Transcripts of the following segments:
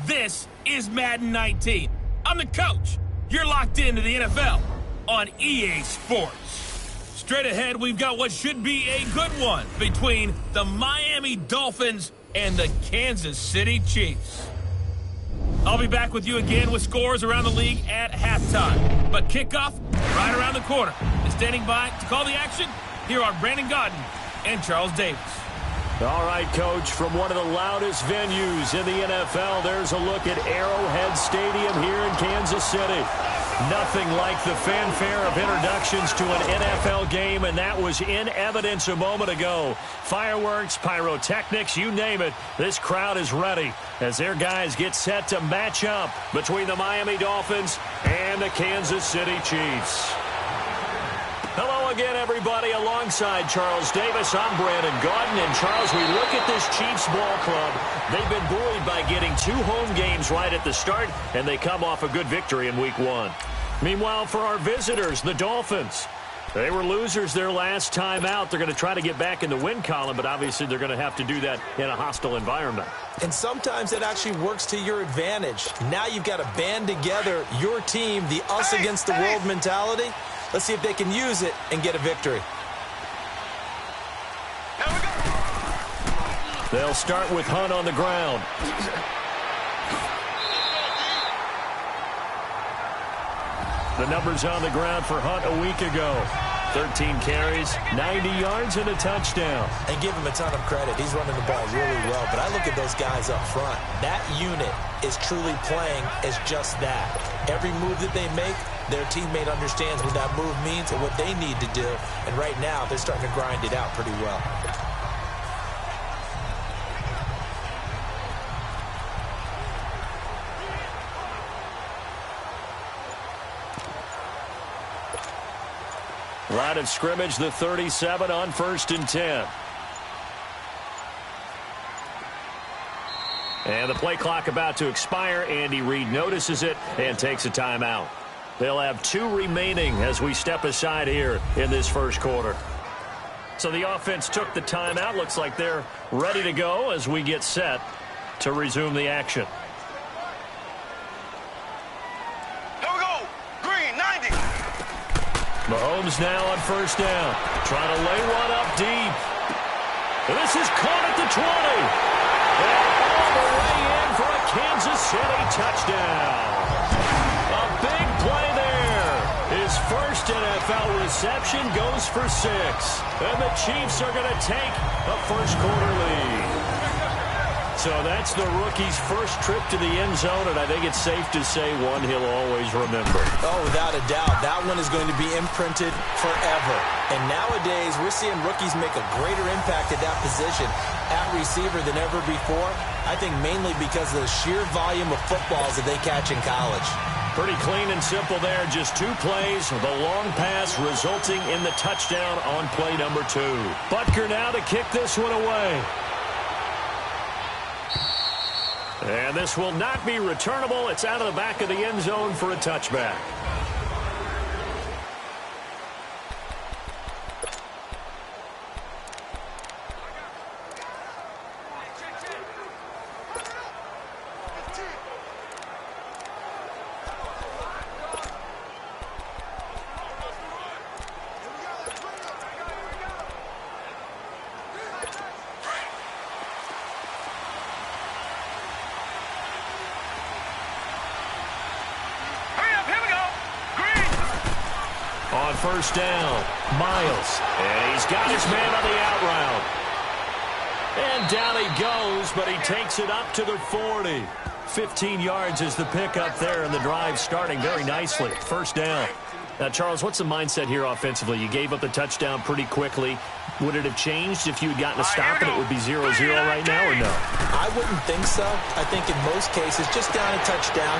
This is Madden 19. I'm the coach. You're locked into the NFL on EA Sports. Straight ahead, we've got what should be a good one between the Miami Dolphins and the Kansas City Chiefs. I'll be back with you again with scores around the league at halftime. But kickoff right around the corner. And standing by to call the action, here are Brandon Gaudin and Charles Davis. All right, Coach, from one of the loudest venues in the NFL, there's a look at Arrowhead Stadium here in Kansas City. Nothing like the fanfare of introductions to an NFL game, and that was in evidence a moment ago. Fireworks, pyrotechnics, you name it, this crowd is ready as their guys get set to match up between the Miami Dolphins and the Kansas City Chiefs. Hello again, everybody. Alongside Charles Davis, I'm Brandon Gaudin. And, Charles, we look at this Chiefs ball club. They've been buoyed by getting 2 home games right at the start, and they come off a good victory in Week 1. Meanwhile, for our visitors, the Dolphins, they were losers their last time out. They're going to try to get back in the win column, but obviously they're going to have to do that in a hostile environment. And sometimes it actually works to your advantage. Now you've got to band together your team, the us against the world mentality. Let's see if they can use it and get a victory. They'll start with Hunt on the ground. The numbers on the ground for Hunt a week ago. 13 carries, 90 yards, and a touchdown. And give him a ton of credit. He's running the ball really well. But I look at those guys up front. That unit is truly playing as just that. Every move that they make, their teammate understands what that move means and what they need to do. And right now, they're starting to grind it out pretty well. Line of scrimmage, the 37 on 1st and 10. And the play clock about to expire. Andy Reid notices it and takes a timeout. They'll have 2 remaining as we step aside here in this first quarter. So the offense took the timeout. Looks like they're ready to go as we get set to resume the action. Here we go. Green, 90. Mahomes now on 1st down. Trying to lay one up deep. This is caught at the 20. And all the way in for a Kansas City touchdown. A big play there. His first NFL reception goes for 6. And the Chiefs are going to take a first quarter lead. So that's the rookie's first trip to the end zone, and I think it's safe to say one he'll always remember. Oh, without a doubt. That one is going to be imprinted forever. And nowadays, we're seeing rookies make a greater impact at that position at receiver than ever before. I think mainly because of the sheer volume of footballs that they catch in college. Pretty clean and simple there. Just 2 plays. The long pass resulting in the touchdown on play number 2. Butker now to kick this one away. And this will not be returnable. It's out of the back of the end zone for a touchback. On 1st down, Miles. And he's got his man on the out route. And down he goes, but he takes it up to the 40. 15 yards is the pickup there, and the drive starting very nicely. 1st down. Now, Charles, what's the mindset here offensively? You gave up the touchdown pretty quickly. Would it have changed if you had gotten a stop and it would be 0-0 right now, or no? I wouldn't think so. I think in most cases, just down a touchdown,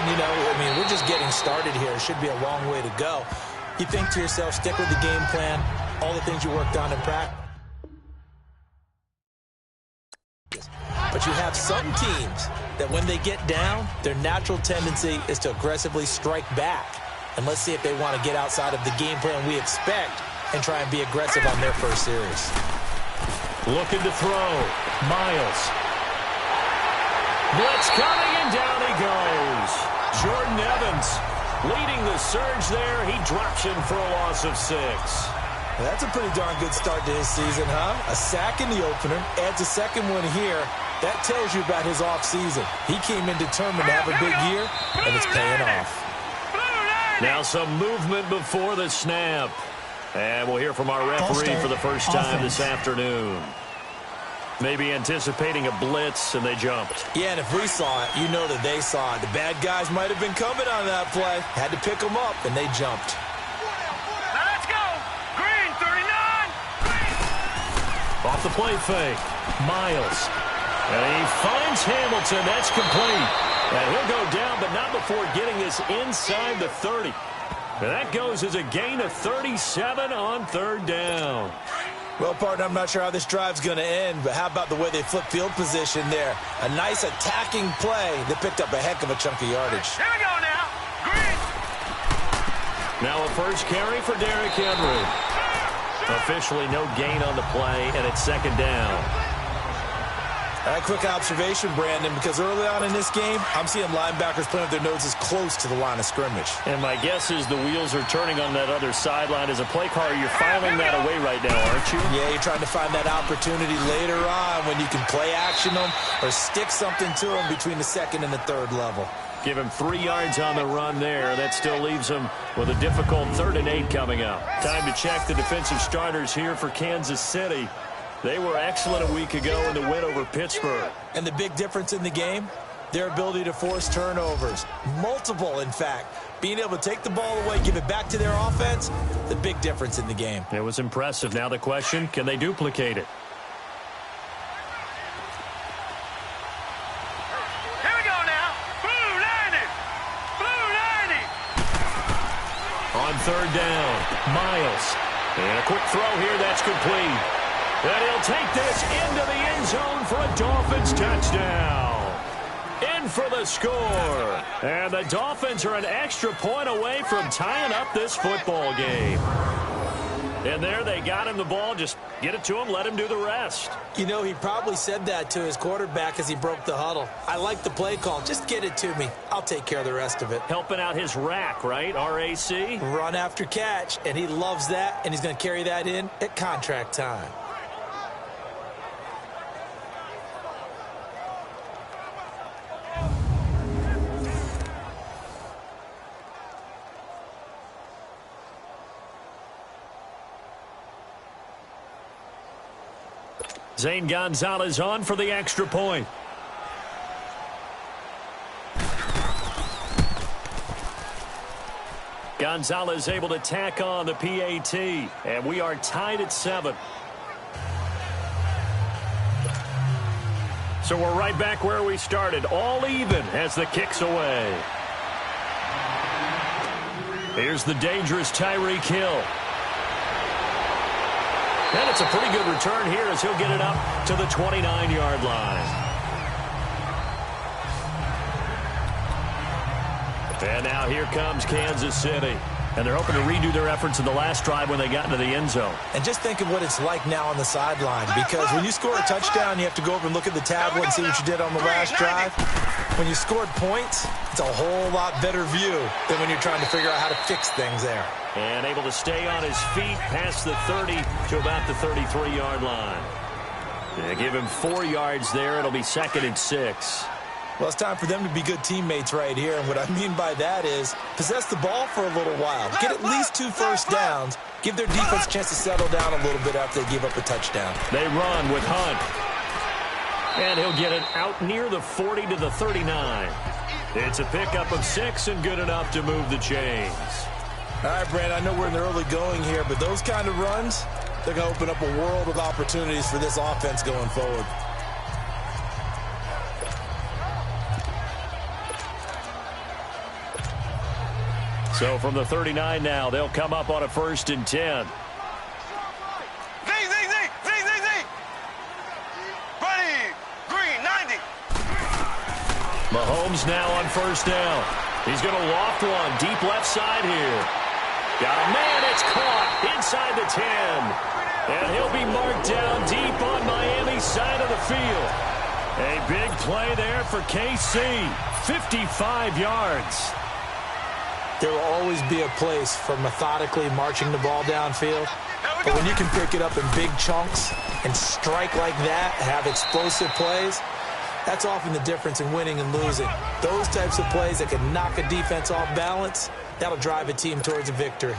we're just getting started here. It should be a long way to go. You think to yourself, stick with the game plan, all the things you worked on in practice. But you have some teams that when they get down, their natural tendency is to aggressively strike back. And let's see if they want to get outside of the game plan we expect and try and be aggressive on their first series. Looking to throw. Miles. Blitz coming, and down he goes. Jordan Evans leading the surge there. He drops in for a loss of 6. That's a pretty darn good start to his season, huh? A sack in the opener, adds a second one here. That tells you about his offseason. He came in determined to have a big year, and it's paying off. Now some movement before the snap. And we'll hear from our referee for the first time this afternoon. Maybe anticipating a blitz, and they jumped. Yeah, and if we saw it, you know that they saw it. The bad guys might have been coming on that play. Had to pick them up, and they jumped. Now let's go. Green, 39. Off the play fake. Miles. And he finds Hamilton. That's complete. And he'll go down, but not before getting this inside the 30. And that goes as a gain of 37 on 3rd down. Well, partner, I'm not sure how this drive's going to end, but how about the way they flip field position there? A nice attacking play that picked up a heck of a chunk of yardage. Here we go now. Green. Now a first carry for Derrick Henry. Officially no gain on the play, and it's 2nd down. A quick observation, Brandon, because early on in this game, I'm seeing linebackers playing with their noses close to the line of scrimmage. And my guess is the wheels are turning on that other sideline. As a play caller, you're filing that away right now, aren't you? Yeah, you're trying to find that opportunity later on when you can play action them or stick something to them between the 2nd and the 3rd level. Give him 3 yards on the run there. That still leaves him with a difficult 3rd and 8 coming up. Time to check the defensive starters here for Kansas City. They were excellent a week ago in the win over Pittsburgh. And the big difference in the game, their ability to force turnovers. Multiple, in fact. Being able to take the ball away, give it back to their offense, the big difference in the game. It was impressive. Now the question, can they duplicate it? Here we go now. Blue 90. Blue 90. On 3rd down, Miles. And a quick throw here, that's complete. And he'll take this into the end zone for a Dolphins touchdown. In for the score. And the Dolphins are an extra point away from tying up this football game. And there they got him the ball. Just get it to him, let him do the rest. You know, he probably said that to his quarterback as he broke the huddle. I like the play call. Just get it to me. I'll take care of the rest of it. Helping out his rack, right? RAC? Run after catch, and he loves that, and he's going to carry that in at contract time. Zane Gonzalez on for the extra point. Gonzalez able to tack on the PAT, and we are tied at 7. So we're right back where we started, all even as the kick's away. Here's the dangerous Tyreek Hill. And it's a pretty good return here as he'll get it up to the 29-yard line. And now here comes Kansas City. And they're hoping to redo their efforts in the last drive when they got into the end zone. And just think of what it's like now on the sideline, because when you score a touchdown, you have to go over and look at the tablet and see what you did on the last drive. When you scored points, it's a whole lot better view than when you're trying to figure out how to fix things there. And able to stay on his feet past the 30 to about the 33-yard line. They give him 4 yards there. It'll be 2nd and 6. Well, it's time for them to be good teammates right here. And what I mean by that is possess the ball for a little while. Get at least 2 first downs. Give their defense a chance to settle down a little bit after they give up a touchdown. They run with Hunt. And he'll get it out near the 40 to the 39. It's a pickup of 6 and good enough to move the chains. All right, Brand, I know we're in the early going here, but those kind of runs, they're going to open up a world of opportunities for this offense going forward. So from the 39 now, they'll come up on a 1st and 10. Z. Ready. Green, 90. Mahomes now on 1st down. He's going to loft one deep left side here. Got a man, it's caught inside the 10. And he'll be marked down deep on Miami's side of the field. A big play there for KC. 55 yards. There will always be a place for methodically marching the ball downfield. But when you can pick it up in big chunks and strike like that, have explosive plays, that's often the difference in winning and losing. Those types of plays that can knock a defense off balance, that'll drive a team towards a victory.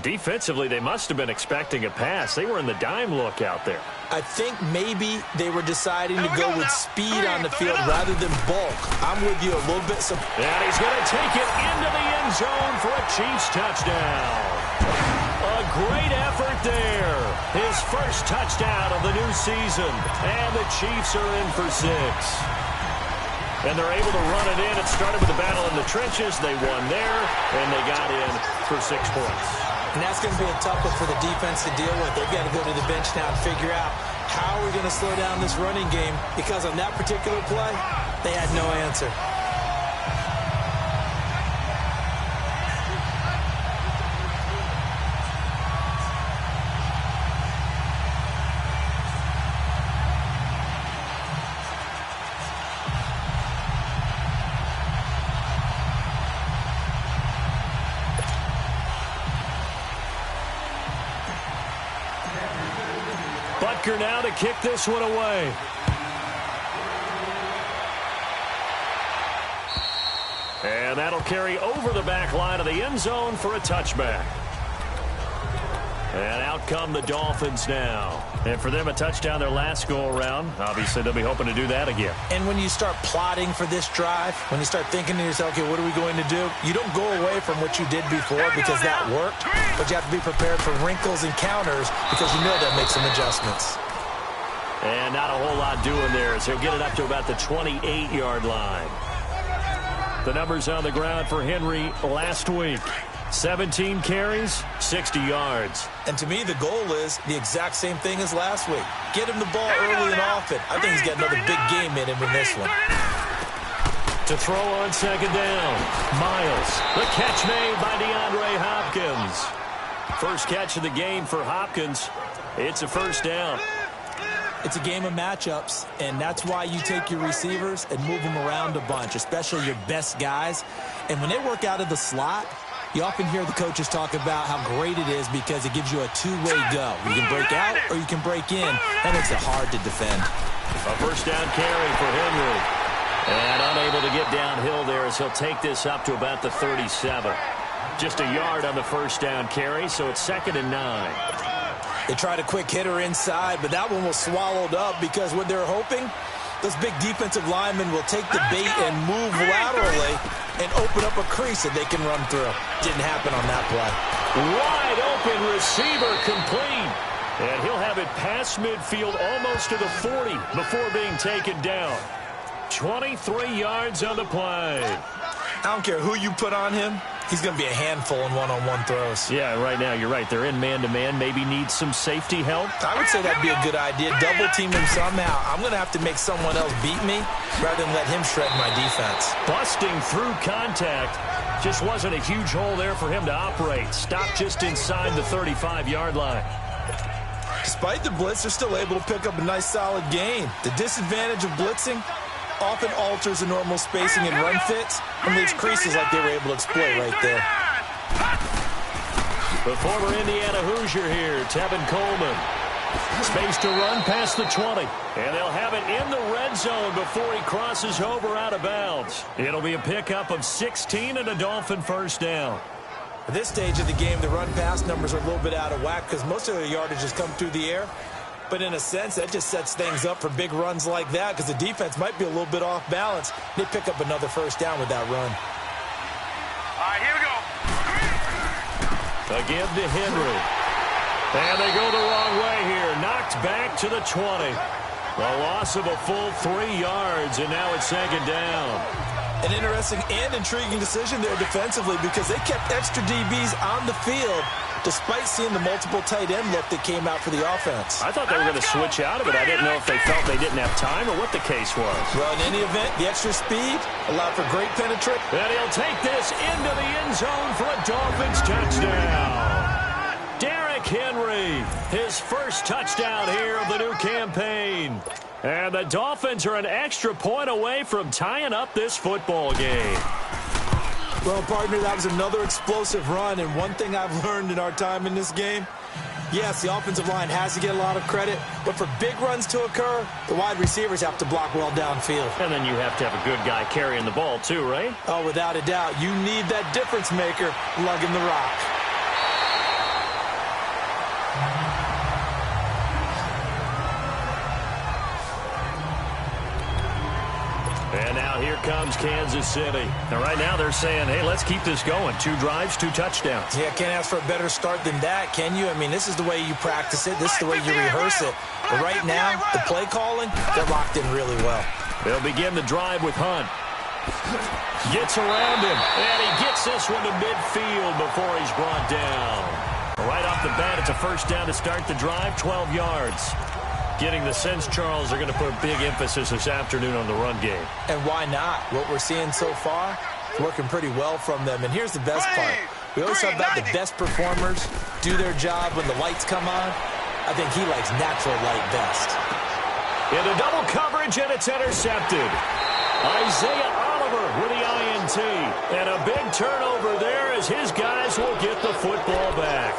Defensively, they must have been expecting a pass. They were in the dime look out there. I think maybe they were deciding to go with speed on the field rather than bulk. I'm with you a little bit. And he's going to take it into the end zone for a Chiefs touchdown. A great effort there. His first touchdown of the new season. And the Chiefs are in for 6. And they're able to run it in. It started with a battle in the trenches. They won there, and they got in for 6 points. And that's going to be a tough one for the defense to deal with. They've got to go to the bench now and figure out how are we going to slow down this running game, because on that particular play, they had no answer. Butker now to kick this one away. And that'll carry over the back line of the end zone for a touchback. And out come the Dolphins now. And for them, a touchdown their last go-around. Obviously, they'll be hoping to do that again. And when you start plotting for this drive, when you start thinking to yourself, okay, what are we going to do? You don't go away from what you did before because that worked, but you have to be prepared for wrinkles and counters because you know they'll make some adjustments. And not a whole lot doing there as he'll get it up to about the 28-yard line. The numbers on the ground for Henry last week. 17 carries, 60 yards. And to me, the goal is the exact same thing as last week. Get him the ball early and often. I think he's got another big game in him in this one. To throw on second down, Miles. The catch made by DeAndre Hopkins. First catch of the game for Hopkins. It's a first down. It's a game of matchups, and that's why you take your receivers and move them around a bunch, especially your best guys. And when they work out of the slot, you often hear the coaches talk about how great it is because it gives you a two-way go. You can break out or you can break in. That makes it hard to defend. A first down carry for Henry. And unable to get downhill there as he'll take this up to about the 37. Just a yard on the first down carry, so it's 2nd and 9. They tried a quick hitter inside, but that one was swallowed up because what they're hoping, those big defensive linemen will take the bait and move laterally and open up a crease that they can run through. Didn't happen on that play. Wide open receiver complete. And he'll have it past midfield almost to the 40 before being taken down. 23 yards on the play. I don't care who you put on him. He's going to be a handful in one-on-one throws. Yeah, right now, you're right. They're in man-to-man. Maybe needs some safety help. I would say that'd be a good idea. Double team him somehow. I'm going to have to make someone else beat me rather than let him shred my defense. Busting through contact. Just wasn't a huge hole there for him to operate. Stopped just inside the 35-yard line. Despite the blitz, they're still able to pick up a nice, solid gain. The disadvantage of blitzing often alters the normal spacing and run fits and leaves creases like they were able to exploit right there. The former Indiana Hoosier here, Tevin Coleman. Space to run past the 20. And they'll have it in the red zone before he crosses over out of bounds. It'll be a pickup of 16 and a Dolphin first down. At this stage of the game, the run-pass numbers are a little bit out of whack because most of the yardage has come through the air. But in a sense, that just sets things up for big runs like that because the defense might be a little bit off balance. They pick up another first down with that run. All right, here we go. Again to Henry. And they go the wrong way here. Knocked back to the 20. A loss of a full 3 yards, and now it's 2nd down. An interesting and intriguing decision there defensively because they kept extra DBs on the field despite seeing the multiple tight end look that came out for the offense. I thought they were going to switch out of it. I didn't know if they felt they didn't have time or what the case was. Well, in any event, the extra speed allowed for great penetration. And he'll take this into the end zone for a Dolphins touchdown. Derrick Henry, his first touchdown here of the new campaign. And the Dolphins are an extra point away from tying up this football game. Well, partner, that was another explosive run, and one thing I've learned in our time in this game, yes, the offensive line has to get a lot of credit, but for big runs to occur, the wide receivers have to block well downfield. And then you have to have a good guy carrying the ball too, right? Oh, without a doubt. You need that difference maker lugging the rock. And now here comes Kansas City. Now right now they're saying, hey, let's keep this going. 2 drives, 2 touchdowns. Yeah, can't ask for a better start than that, can you? I mean, this is the way you practice it. This is the way you rehearse it. But right now, the play calling, they're locked in really well. They'll begin the drive with Hunt. Gets around him, and he gets this one to midfield before he's brought down. Right off the bat, it's a first down to start the drive, 12 yards. Getting the sense, Charles, they're going to put a big emphasis this afternoon on the run game. And why not? What we're seeing so far is working pretty well from them. And here's the best part. We always talk about the best performers do their job when the lights come on. I think he likes natural light best. Into double coverage, and it's intercepted. Isaiah Oliver with the INT. And a big turnover there as his guys will get the football back.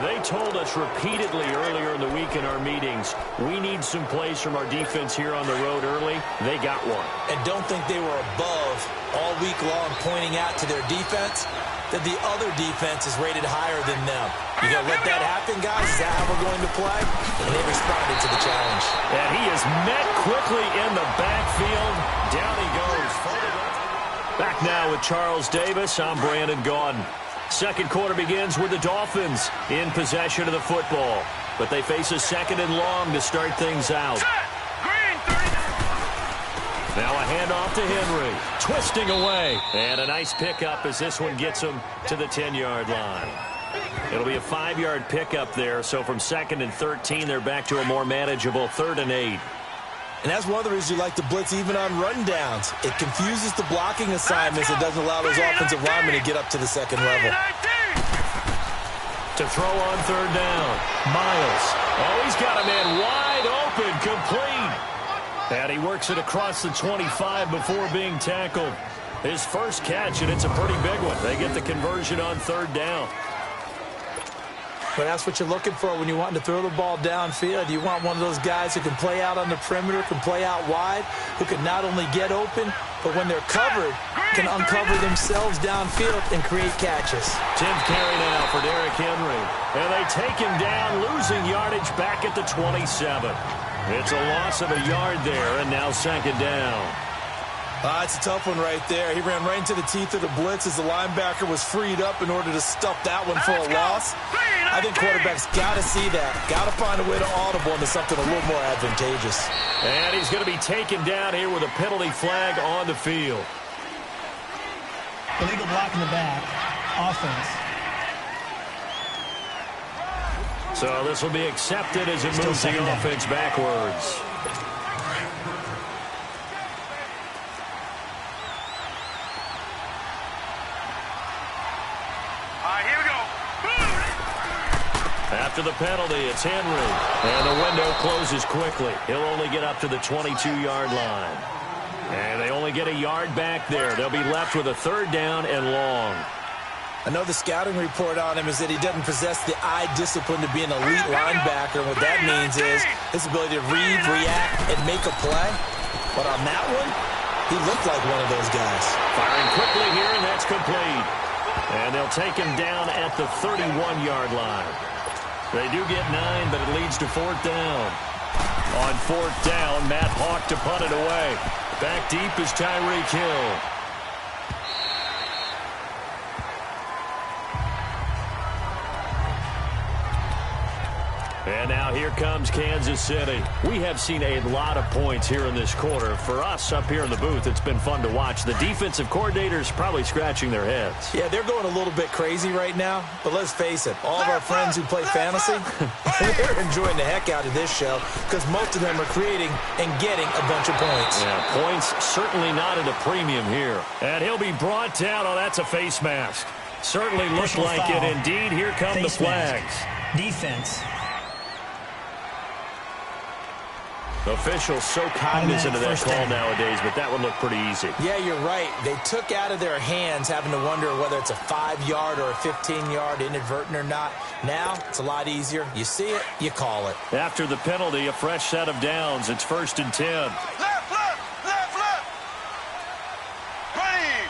They told us repeatedly earlier in the week in our meetings, we need some plays from our defense here on the road early. They got one. And don't think they were above all week long pointing out to their defense that the other defense is rated higher than them. You going to let that happen, guys? Is that how we're going to play? And they responded to the challenge. And he is met quickly in the backfield. Down he goes. Back now with Charles Davis. I'm Brandon Gaudin. Second quarter begins with the Dolphins in possession of the football. But they face a second and long to start things out. Now a handoff to Henry. Twisting away. And a nice pickup as this one gets him to the 10-yard line. It'll be a 5-yard pickup there. So from 2nd and 13, they're back to a more manageable 3rd and 8. And that's one of the reasons you like to blitz even on rundowns. It confuses the blocking assignments. It doesn't allow those offensive linemen to get up to the second level. To throw on 3rd down. Miles. Oh, he's got a man wide open, complete. And he works it across the 25 before being tackled. His first catch, and it's a pretty big one. They get the conversion on 3rd down. But that's what you're looking for when you want to throw the ball downfield. You want one of those guys who can play out on the perimeter, can play out wide, who can not only get open, but when they're covered, can uncover themselves downfield and create catches. 10th carry now for Derrick Henry. And they take him down, losing yardage back at the 27. It's a loss of a yard there, and now 2nd down. It's a tough one right there. He ran right into the teeth of the blitz as the linebacker was freed up in order to stuff that one for a loss. I think quarterbacks got to see that. Got to find a way to audible into something a little more advantageous. And he's going to be taken down here with a penalty flag on the field. Illegal block in the back. Offense. So this will be accepted as it moves the offense backwards. After the penalty, it's Henry. And the window closes quickly. He'll only get up to the 22-yard line. And they only get a yard back there. They'll be left with a 3rd down and long. I know the scouting report on him is that he doesn't possess the eye discipline to be an elite linebacker. And what that means is his ability to read, react, and make a play. But on that one, he looked like one of those guys. Firing quickly here, and that's complete. And they'll take him down at the 31-yard line. They do get 9, but it leads to 4th down. On 4th down, Matt Hawk to punt it away. Back deep is Tyreek Hill. And now here comes Kansas City. We have seen a lot of points here in this quarter. For us up here in the booth, it's been fun to watch. The defensive coordinators probably scratching their heads. Yeah, they're going a little bit crazy right now. But let's face it, all of our friends who play fantasy, they're enjoying the heck out of this show because most of them are creating and getting a bunch of points. Yeah, points certainly not at a premium here. And he'll be brought down. Oh, that's a face mask. Certainly looked like it indeed. Here come the flags. Defense. Officials so cognizant of that call nowadays, but that would look pretty easy. Yeah, you're right. They took out of their hands having to wonder whether it's a 5-yard or a 15-yard, inadvertent or not. Now, it's a lot easier. You see it, you call it. After the penalty, a fresh set of downs. It's 1st and 10. Left, left, left, left. Green,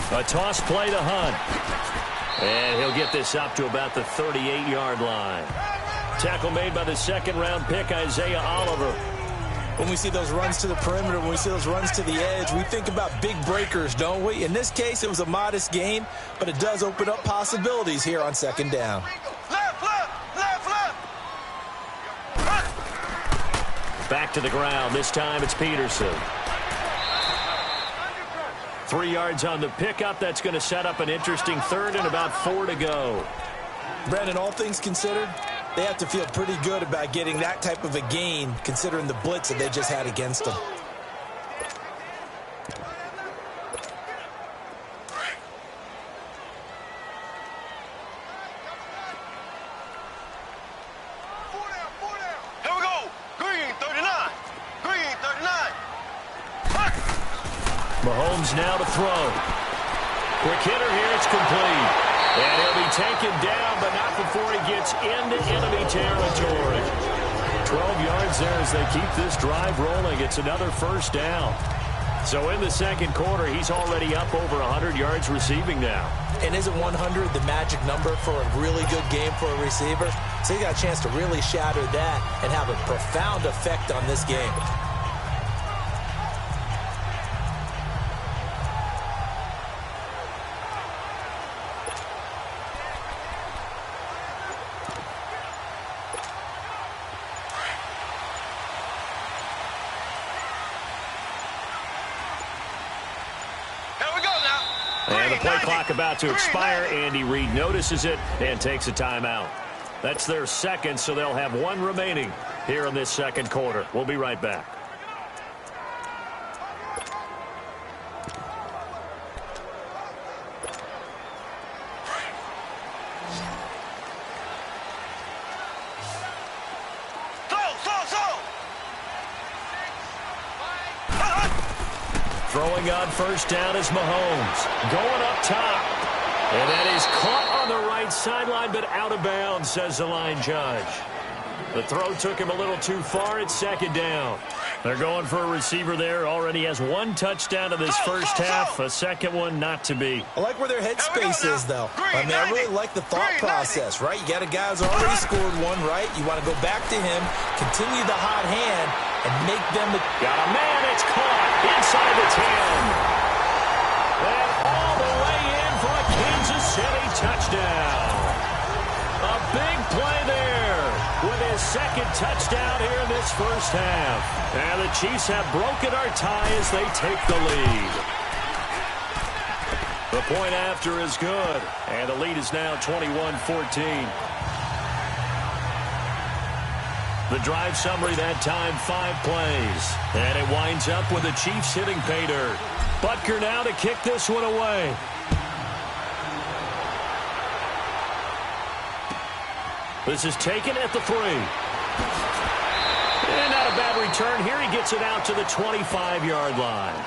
green. A toss play to Hunt. And he'll get this up to about the 38-yard line. Tackle made by the second-round pick, Isaiah Oliver. When we see those runs to the perimeter, when we see those runs to the edge, we think about big breakers, don't we? In this case, it was a modest gain, but it does open up possibilities here on 2nd down. Left, left, left, left. Back to the ground. This time it's Peterson. 3 yards on the pickup. That's going to set up an interesting 3rd and about 4 to go. Brandon, all things considered, they have to feel pretty good about getting that type of a gain, considering the blitz that they just had against them. Here we go. Green, 39. Green, 39. Mahomes now to throw. Quick hitter here. It's complete. And he'll be taken down, but not before he gets into enemy territory. 12 yards there as they keep this drive rolling. It's another 1st down. So in the 2nd quarter, he's already up over 100 yards receiving now. And isn't 100 the magic number for a really good game for a receiver? So he got a chance to really shatter that and have a profound effect on this game. And the play clock about to expire. Andy Reid notices it and takes a timeout. That's their 2nd, so they'll have 1 remaining here in this 2nd quarter. We'll be right back. Throwing on 1st down is Mahomes. Going up top. And that is caught on the right sideline, but out of bounds, says the line judge. The throw took him a little too far. It's 2nd down. They're going for a receiver there. Already has 1 touchdown in this first half. A 2nd one not to be. I like where their headspace is, though. I mean, I really like the thought process, right? You got a guy who's already scored 1, right? You want to go back to him, continue the hot hand, and make them... Got a man. It's caught inside the 10. And all the way in for a Kansas City touchdown. A big play there with his 2nd touchdown here in this first half. And the Chiefs have broken our tie as they take the lead. The point after is good. And the lead is now 21-14. The drive summary that time, 5 plays. And it winds up with the Chiefs hitting pay dirt. Butker now to kick this one away. This is taken at the 3. And not a bad return here. He gets it out to the 25-yard line.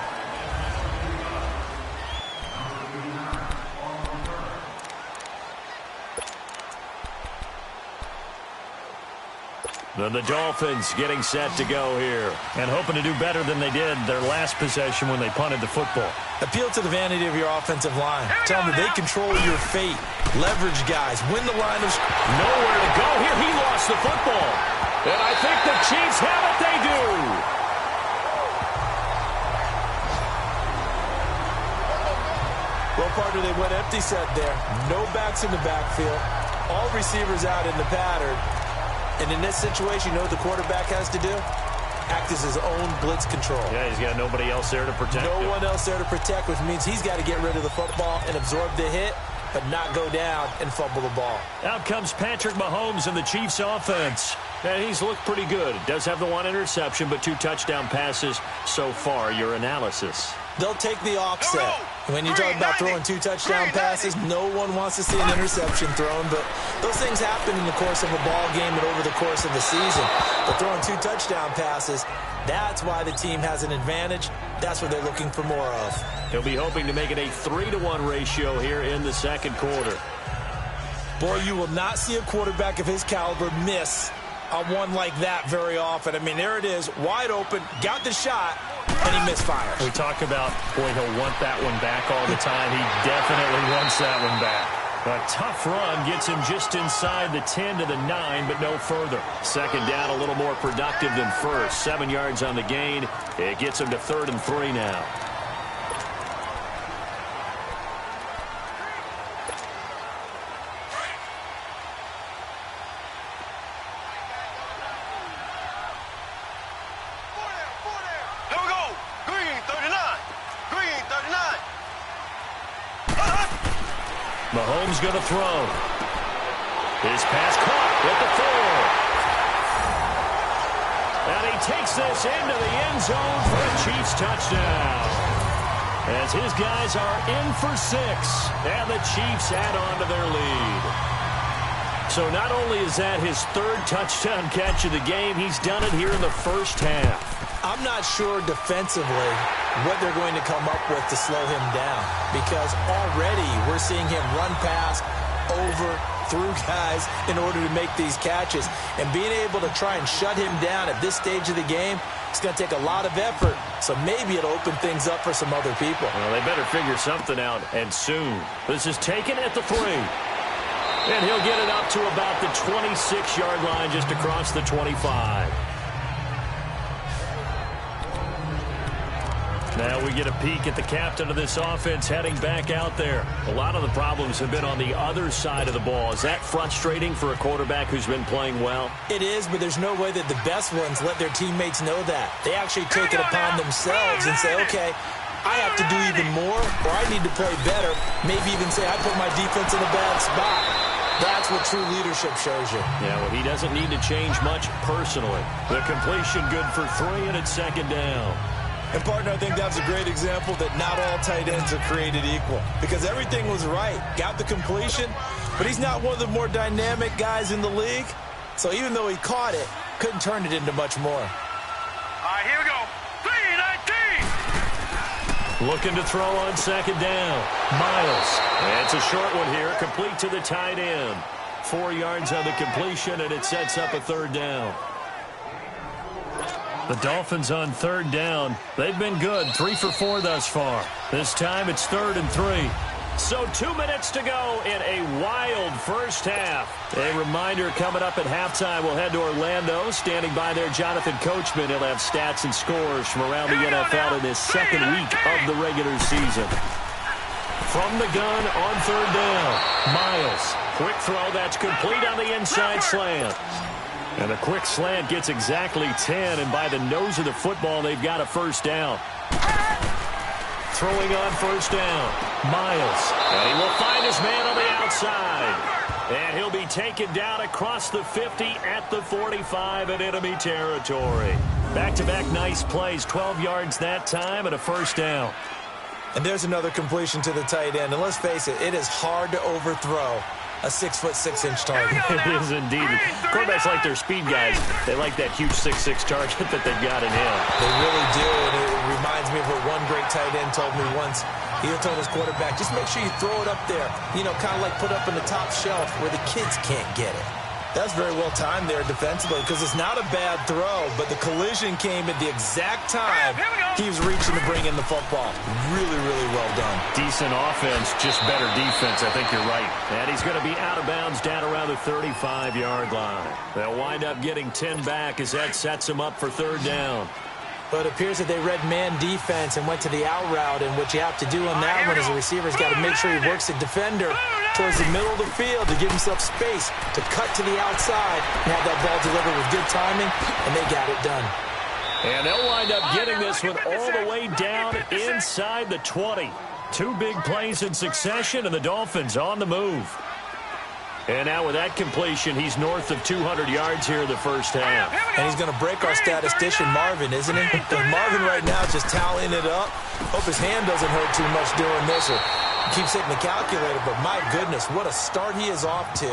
Then the Dolphins getting set to go here and hoping to do better than they did their last possession when they punted the football. Appeal to the vanity of your offensive line. Tell them that they control your fate. Leverage guys. Win the line of... Nowhere to go here. He lost the football. And I think the Chiefs have it. They do. Well, partner, they went empty set there. No backs in the backfield. All receivers out in the pattern. And in this situation, you know what the quarterback has to do? Act as his own blitz control. Yeah, he's got nobody else there to protect him. No one else there to protect, which means he's got to get rid of the football and absorb the hit, but not go down and fumble the ball. Out comes Patrick Mahomes and the Chiefs offense. And he's looked pretty good. Does have the 1 interception, but 2 touchdown passes so far. Your analysis. They'll take the offset. When you're talking about throwing 2 touchdown passes, no one wants to see an interception thrown, but those things happen in the course of a ball game and over the course of the season. But throwing 2 touchdown passes, that's why the team has an advantage. That's what they're looking for more of. He'll be hoping to make it a 3-to-1 ratio here in the second quarter. Boy, you will not see a quarterback of his caliber miss on one like that very often. I mean, there it is, wide open, got the shot, and he misfires. We talk about, boy, he'll want that one back all the time. He definitely wants that one back. A tough run gets him just inside the 10 to the 9, but no further. Second down, a little more productive than first. 7 yards on the gain. It gets him to 3rd and 3 now. Mahomes going to throw. His pass caught at the 4. And he takes this into the end zone for a Chiefs touchdown. As his guys are in for 6, and the Chiefs add on to their lead. So not only is that his 3rd touchdown catch of the game, he's done it here in the first half. I'm not sure defensively what they're going to come up with to slow him down, because already we're seeing him run past, over, through guys in order to make these catches. And being able to try and shut him down at this stage of the game, it's going to take a lot of effort. So maybe it'll open things up for some other people. Well, they better figure something out, and soon. This is taken at the 3. And he'll get it up to about the 26-yard line, just across the 25. Now we get a peek at the captain of this offense heading back out there. A lot of the problems have been on the other side of the ball. Is that frustrating for a quarterback who's been playing well? It is, but there's no way that the best ones let their teammates know that. They actually take it upon themselves and say, okay, I have to do even more, or I need to play better. Maybe even say, I put my defense in a bad spot. That's what true leadership shows you. Yeah, well, he doesn't need to change much personally. The completion good for 3, and it's 2nd down. And, partner, I think that's a great example that not all tight ends are created equal, because everything was right. Got the completion, but he's not one of the more dynamic guys in the league. So even though he caught it, couldn't turn it into much more. All right, here we go. 3-19. Looking to throw on 2nd down. Miles. It's a short one here, complete to the tight end. 4 yards on the completion, and it sets up a 3rd down. The Dolphins on 3rd down. They've been good, 3 for 4 thus far. This time it's 3rd and 3. So 2 minutes to go in a wild first half. A reminder coming up at halftime, we'll head to Orlando. Standing by there, Jonathan Coachman. He'll have stats and scores from around the NFL in this 2nd week of the regular season. From the gun on 3rd down, Miles. Quick throw, that's complete on the inside slant. And a quick slant gets exactly 10, and by the nose of the football, they've got a 1st down. Throwing on 1st down, Miles. And he will find his man on the outside. And he'll be taken down across the 50 at the 45 in enemy territory. Back-to-back nice plays, 12 yards that time, and a 1st down. And there's another completion to the tight end. And let's face it, it is hard to overthrow a 6'6" target. It is indeed. Quarterbacks like their speed guys. They like that huge 6'6" target that they've got in him. They really do, and it reminds me of what one great tight end told me once. He told his quarterback, just make sure you throw it up there, you know, kind of like put up in the top shelf where the kids can't get it. That's very well timed there defensively, because it's not a bad throw, but the collision came at the exact time he was reaching to bring in the football. Really, really well done. Decent offense, just better defense. I think you're right. And he's going to be out of bounds down around the 35-yard line. They'll wind up getting 10 back as that sets him up for 3rd down. But it appears that they read man defense and went to the out route, and what you have to do on that one is the receiver's got to make sure he works the defender towards the middle of the field to give himself space to cut to the outside and have that ball delivered with good timing, and they got it done. And they'll wind up getting this one all the way down inside the 20. 2 big plays in succession, and the Dolphins on the move. And now with that completion, he's north of 200 yards here in the first half. And he's going to break our statistician, Marvin, isn't he? Because Marvin right now is just tallying it up. Hope his hand doesn't hurt too much doing this or keeps hitting the calculator. But my goodness, what a start he is off to.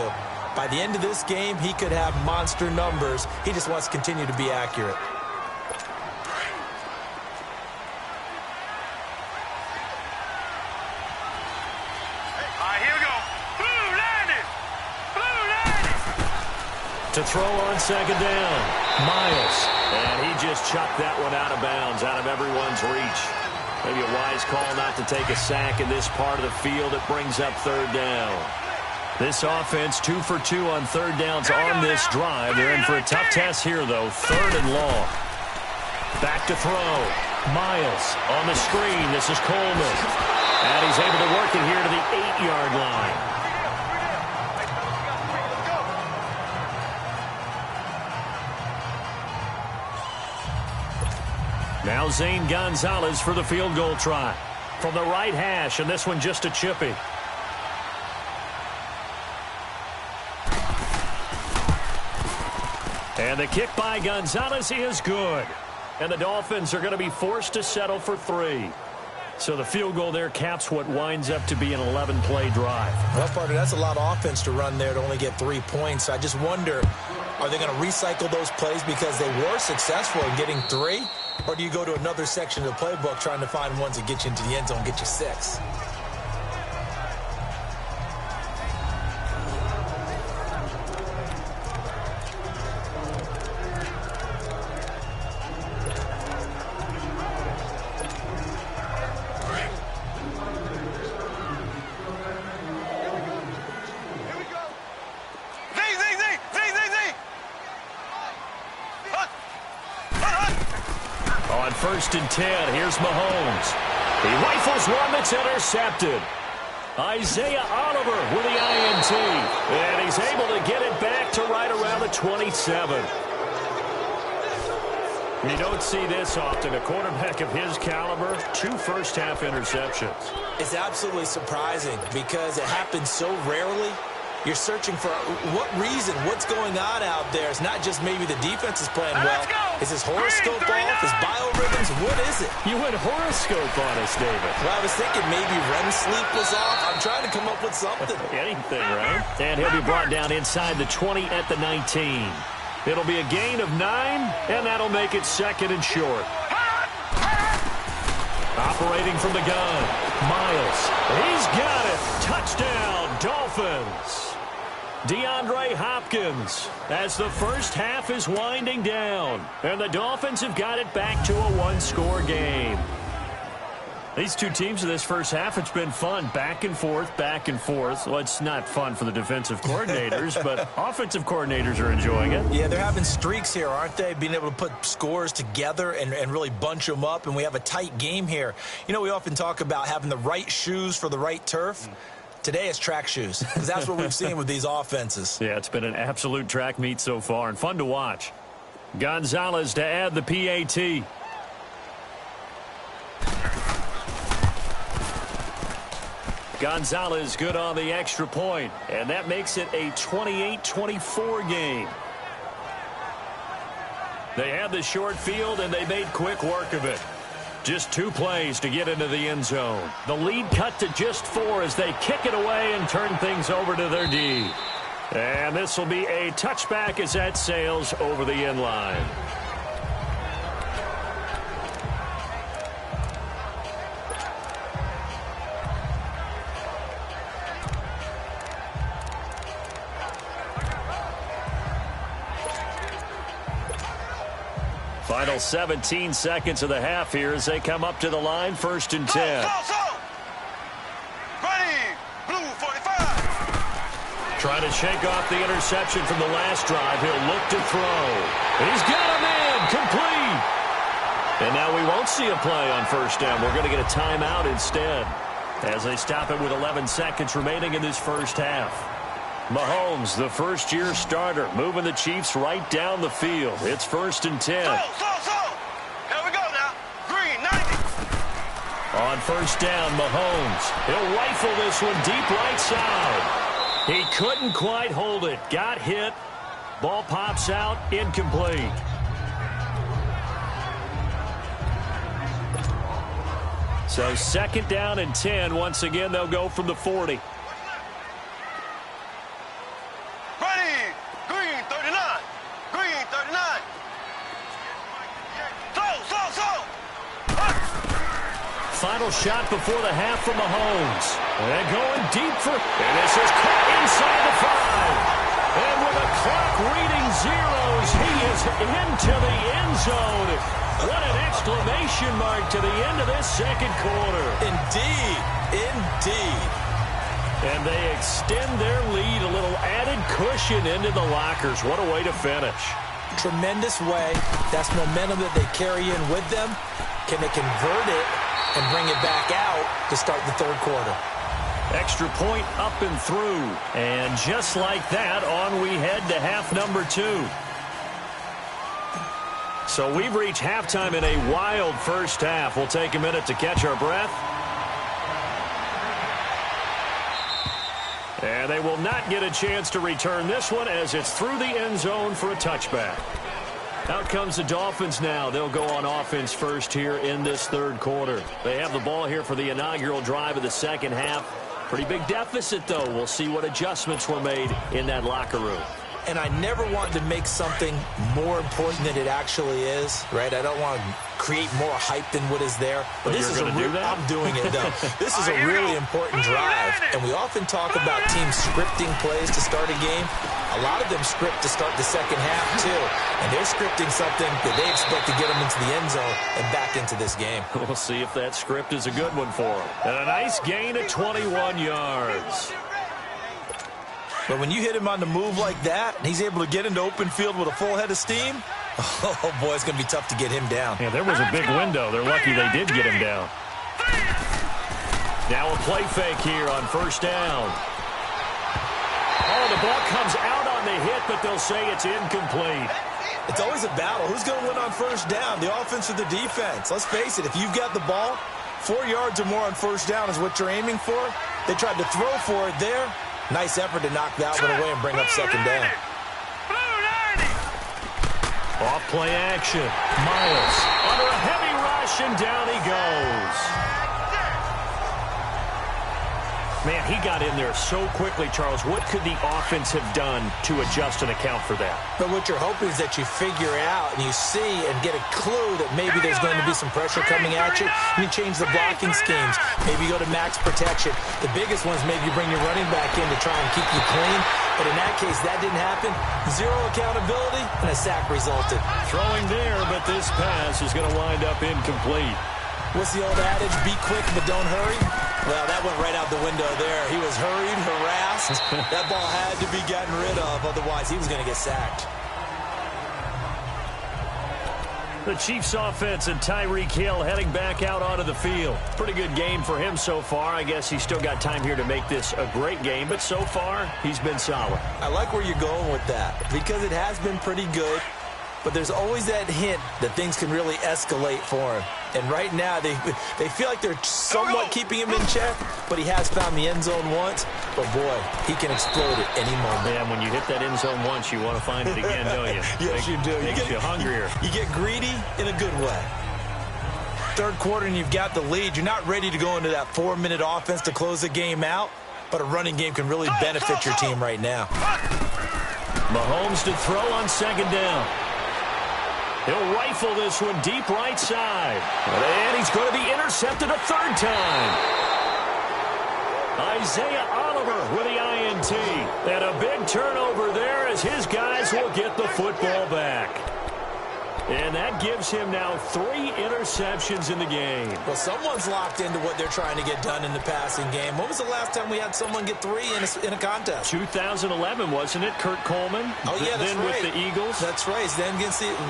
By the end of this game, he could have monster numbers. He just wants to continue to be accurate. To throw on second down, Miles. And he just chucked that one out of bounds, out of everyone's reach. Maybe a wise call not to take a sack in this part of the field. It brings up third down. This offense 2 for 2 on third downs on this drive. They're in for a tough test here, though. Third and long. Back to throw. Miles on the screen. This is Coleman. And he's able to work it here to the 8-yard line. Now Zane Gonzalez for the field goal try. From the right hash, and this one just a chippy. And the kick by Gonzalez is good. And the Dolphins are going to be forced to settle for 3. So the field goal there caps what winds up to be an 11-play drive. Well, partner, that's a lot of offense to run there to only get 3 points. I just wonder, are they going to recycle those plays because they were successful in getting 3? Or do you go to another section of the playbook trying to find ones that get you into the end zone, get you 6? First and 10. Here's Mahomes. He rifles one that's intercepted. Isaiah Oliver with the INT. And he's able to get it back to right around the 27. You don't see this often. A quarterback of his caliber, 2 first-half interceptions. It's absolutely surprising because it happens so rarely. You're searching for what reason, what's going on out there. It's not just maybe the defense is playing well. Is his horoscope off? His biorhythms? What is it? You went horoscope on us, David. Well, I was thinking maybe REM sleep was off. I'm trying to come up with something. Anything, right? And he'll be brought down inside the 20 at the 19. It'll be a gain of 9, and that'll make it second and short. Operating from the gun, Miles. He's got it. Touchdown, Dolphins. DeAndre Hopkins as the first half is winding down. And the Dolphins have got it back to a 1-score game. These two teams in this first half, it's been fun. Back and forth, back and forth. Well, it's not fun for the defensive coordinators, but offensive coordinators are enjoying it. Yeah, they're having streaks here, aren't they? Being able to put scores together and really bunch them up, and we have a tight game here. You know, we often talk about having the right shoes for the right turf. Today it's track shoes, because that's what we've seen with these offenses. Yeah, it's been an absolute track meet so far, and fun to watch. Gonzalez to add the PAT. Gonzalez good on the extra point, and that makes it a 28-24 game. They had the short field, and they made quick work of it. Just 2 plays to get into the end zone. The lead cut to just 4 as they kick it away and turn things over to their D. And this will be a touchback as that sails over the end line. Final 17 seconds of the half here as they come up to the line, 1st and 10. Ready, blue 45. Trying to shake off the interception from the last drive. He'll look to throw. He's got him in, complete. And now we won't see a play on 1st down. We're going to get a timeout instead as they stop it with 11 seconds remaining in this first half. Mahomes, the first-year starter, moving the Chiefs right down the field. It's 1st and 10. Here we go now. Green, 90. On 1st down, Mahomes. He'll rifle this one deep right side. He couldn't quite hold it. Got hit. Ball pops out. Incomplete. So 2nd down and 10. Once again, they'll go from the 40. Ready. Green 39. Green 39. Slow. Final shot before the half from Mahomes. And going deep for... And this is caught inside the 5. And with a clock reading zeros, he is into the end zone. What an exclamation mark to the end of this 2nd quarter. Indeed. And they extend their lead, a little added cushion into the lockers. What a way to finish. Tremendous way. That's momentum that they carry in with them. Can they convert it and bring it back out to start the 3rd quarter? Extra point up and through. And just like that, on we head to half number 2. So we've reached halftime in a wild first half. We'll take a minute to catch our breath. And they will not get a chance to return this one as it's through the end zone for a touchback. Out comes the Dolphins now. They'll go on offense first here in this 3rd quarter. They have the ball here for the inaugural drive of the 2nd half. Pretty big deficit, though. We'll see what adjustments were made in that locker room. And I never want to make something more important than it actually is, right? I don't want to create more hype than what is there. But this is a real, I'm doing it, though. This is a really important drive. And we often talk about teams scripting plays to start a game. A lot of them script to start the 2nd half, too. And they're scripting something that they expect to get them into the end zone and back into this game. We'll see if that script is a good one for them. And a nice gain of 21 yards. But when you hit him on the move like that, and he's able to get into open field with a full head of steam, oh, boy, it's going to be tough to get him down. Yeah, there was a big window. They're lucky they did get him down. Now a play fake here on 1st down. Oh, the ball comes out on the hit, but they'll say it's incomplete. It's always a battle. Who's going to win on 1st down, the offense or the defense? Let's face it, if you've got the ball, 4 yards or more on 1st down is what you're aiming for. They tried to throw for it there. Nice effort to knock that one away and bring up 2nd down. Off play action. Miles under a heavy rush, and down he goes. Man, he got in there so quickly, Charles. What could the offense have done to adjust and account for that? But what you're hoping is that you figure out and you see and get a clue that maybe there's going to be some pressure coming at you. You change the blocking schemes. Maybe you go to max protection. The biggest one is maybe you bring your running back in to try and keep you clean. But in that case, that didn't happen. Zero accountability, and a sack resulted. Throwing there, but this pass is going to wind up incomplete. What's the old adage? Be quick, but don't hurry. Well, that went right out the window there. He was hurried, harassed. That ball had to be gotten rid of. Otherwise, he was going to get sacked. The Chiefs offense and Tyreek Hill heading back out onto the field. Pretty good game for him so far. I guess he's still got time here to make this a great game, but so far, he's been solid. I like where you're going with that because it has been pretty good. But there's always that hint that things can really escalate for him. And right now, they feel like they're somewhat keeping him in check, but he has found the end zone once. But, boy, he can explode at any moment. Man, when you hit that end zone once, you want to find it again, don't you? Yes, you do. Makes you hungrier. You get greedy in a good way. 3rd quarter, and you've got the lead. You're not ready to go into that 4-minute offense to close the game out, but a running game can really benefit your team right now. Mahomes to throw on 2nd down. He'll rifle this one deep right side. And he's going to be intercepted a 3rd time. Isaiah Oliver with the INT. And a big turnover there as his guys will get the football back. And that gives him now 3 interceptions in the game. Well, someone's locked into what they're trying to get done in the passing game. When was the last time we had someone get 3 in a contest? 2011, wasn't it? Kurt Coleman? Oh, yeah, that's then right. With the Eagles? That's right. Then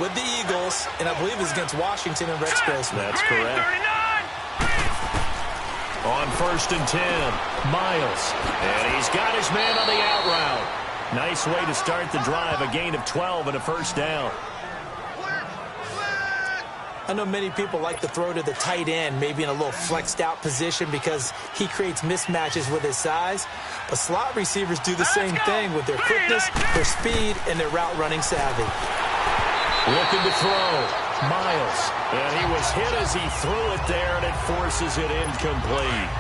with the Eagles, and I believe it was against Washington and Rex Grossman. That's correct. On 1st and 10, Miles. And he's got his man on the out route. Nice way to start the drive. A gain of 12 and a 1st down. I know many people like to throw to the tight end, maybe in a little flexed out position because he creates mismatches with his size. But slot receivers do the same thing with their quickness, their speed, and their route running savvy. Looking to throw. Miles. And he was hit as he threw it there, and it forces it incomplete.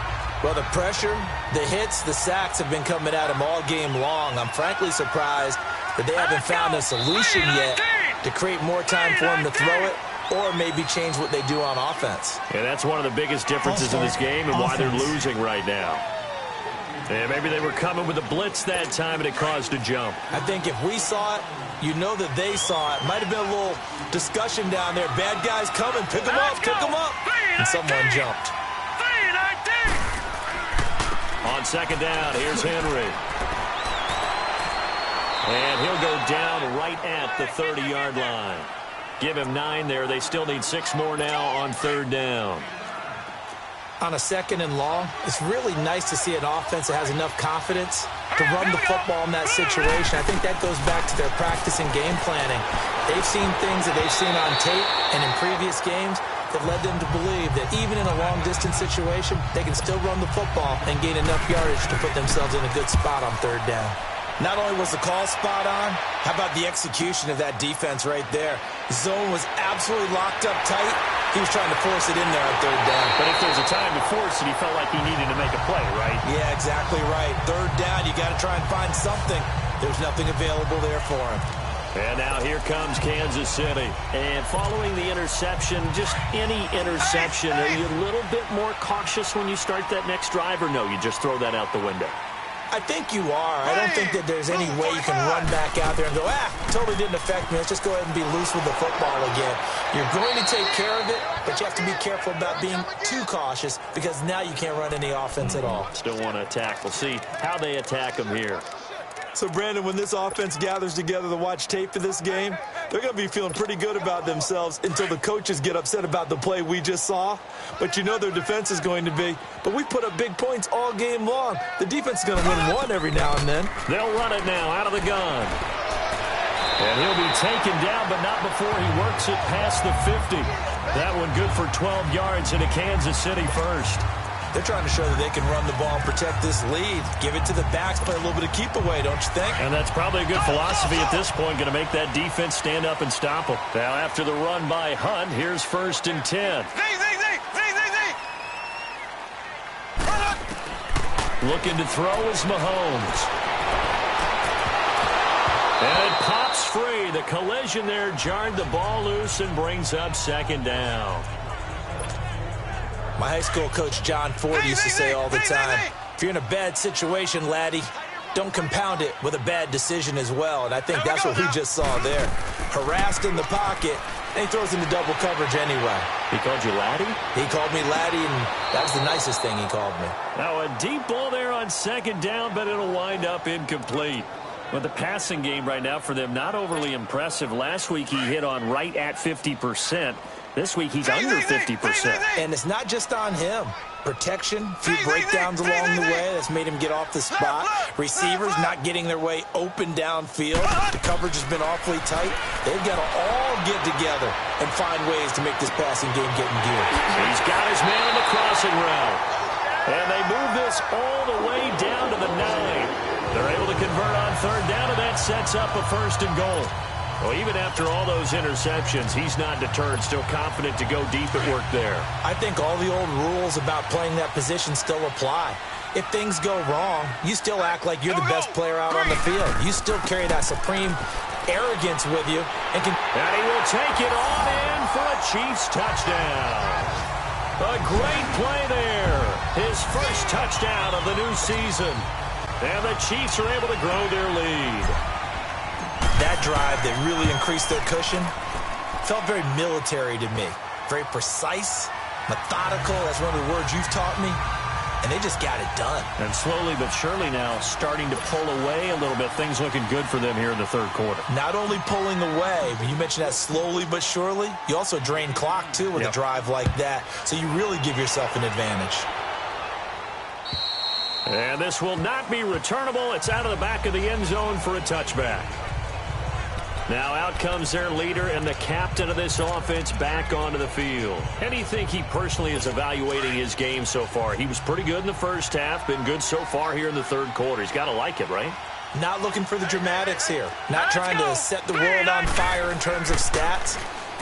Well, the pressure, the hits, the sacks have been coming at him all game long. I'm frankly surprised that they haven't found a solution yet to create more time for him to throw it or maybe change what they do on offense. And that's one of the biggest differences in this game and why they're losing right now. And maybe they were coming with a blitz that time and it caused a jump. I think if we saw it, you know that they saw it. Might have been a little discussion down there. Bad guys coming, pick them up, pick them up. And someone jumped. On second down, here's Henry. And he'll go down right at the 30-yard line. Give him 9 there. They still need 6 more now on third down. On a second and long, it's really nice to see an offense that has enough confidence to run the football in that situation. I think that goes back to their practice and game planning. They've seen things that they've seen on tape and in previous games that led them to believe that even in a long-distance situation, they can still run the football and gain enough yardage to put themselves in a good spot on third down. Not only was the call spot on, how about the execution of that defense right there? Zone was absolutely locked up tight. He was trying to force it in there on third down. But if there's a time to force it, he felt like he needed to make a play, right? Yeah, exactly right. Third down, you got to try and find something. There's nothing available there for him. And now here comes Kansas City. And following the interception, just any interception, are you a little bit more cautious when you start that next drive, or no, you just throw that out the window? I think you are. I don't think that there's any way you can run back out there and go, totally didn't affect me. Let's just go ahead and be loose with the football again. You're going to take care of it, but you have to be careful about being too cautious because now you can't run any offense at all. Still want to attack. We'll see how they attack them here. So, Brandon, when this offense gathers together to watch tape of this game, they're going to be feeling pretty good about themselves until the coaches get upset about the play we just saw. But you know their defense is going to be. But we put up big points all game long. The defense is going to win one every now and then. They'll run it now out of the gun. And he'll be taken down, but not before he works it past the 50. That one good for 12 yards into Kansas City first. They're trying to show that they can run the ball and protect this lead. Give it to the backs, play a little bit of keep away, don't you think? And that's probably a good philosophy at this point, going to make that defense stand up and stop them. Now after the run by Hunt, here's 1st and 10. Looking to throw is Mahomes. And it pops free. The collision there jarred the ball loose and brings up second down. My high school coach, John Ford, used to say all the time, if you're in a bad situation, laddie, don't compound it with a bad decision as well. And I think that's what we just saw there. Harassed in the pocket, and he throws into double coverage anyway. He called you laddie? He called me laddie, and that was the nicest thing he called me. Now a deep ball there on second down, but it'll wind up incomplete. Well, the passing game right now for them, not overly impressive. Last week he hit on right at 50%. This week he's under 50%. And it's not just on him. Protection, a few breakdowns along the way that's made him get off the spot. Receivers not getting their way open downfield. The coverage has been awfully tight. They've got to all get together and find ways to make this passing game get in gear. He's got his man in the crossing route. And they move this all the way down to the 9. They're able to convert on third down, and that sets up a 1st and goal. Well, even after all those interceptions, he's not deterred, still confident to go deep at work there. I think all the old rules about playing that position still apply. If things go wrong, you still act like you're the best player out on the field. You still carry that supreme arrogance with you. And he will take it on in for a Chiefs touchdown. A great play there. His first touchdown of the new season. And the Chiefs are able to grow their lead. That drive that really increased their cushion felt very military to me. Very precise, methodical. That's one of the words you've taught me. And they just got it done. And slowly but surely now starting to pull away a little bit. Things looking good for them here in the third quarter. Not only pulling away, but you mentioned that slowly but surely. You also drain clock, too, with a drive like that. So you really give yourself an advantage. And this will not be returnable. It's out of the back of the end zone for a touchback. Now out comes their leader and the captain of this offense back onto the field. How do you think he personally is evaluating his game so far? He was pretty good in the first half, been good so far here in the third quarter. He's got to like it, right? Not looking for the dramatics here. Not trying to set the world on fire in terms of stats.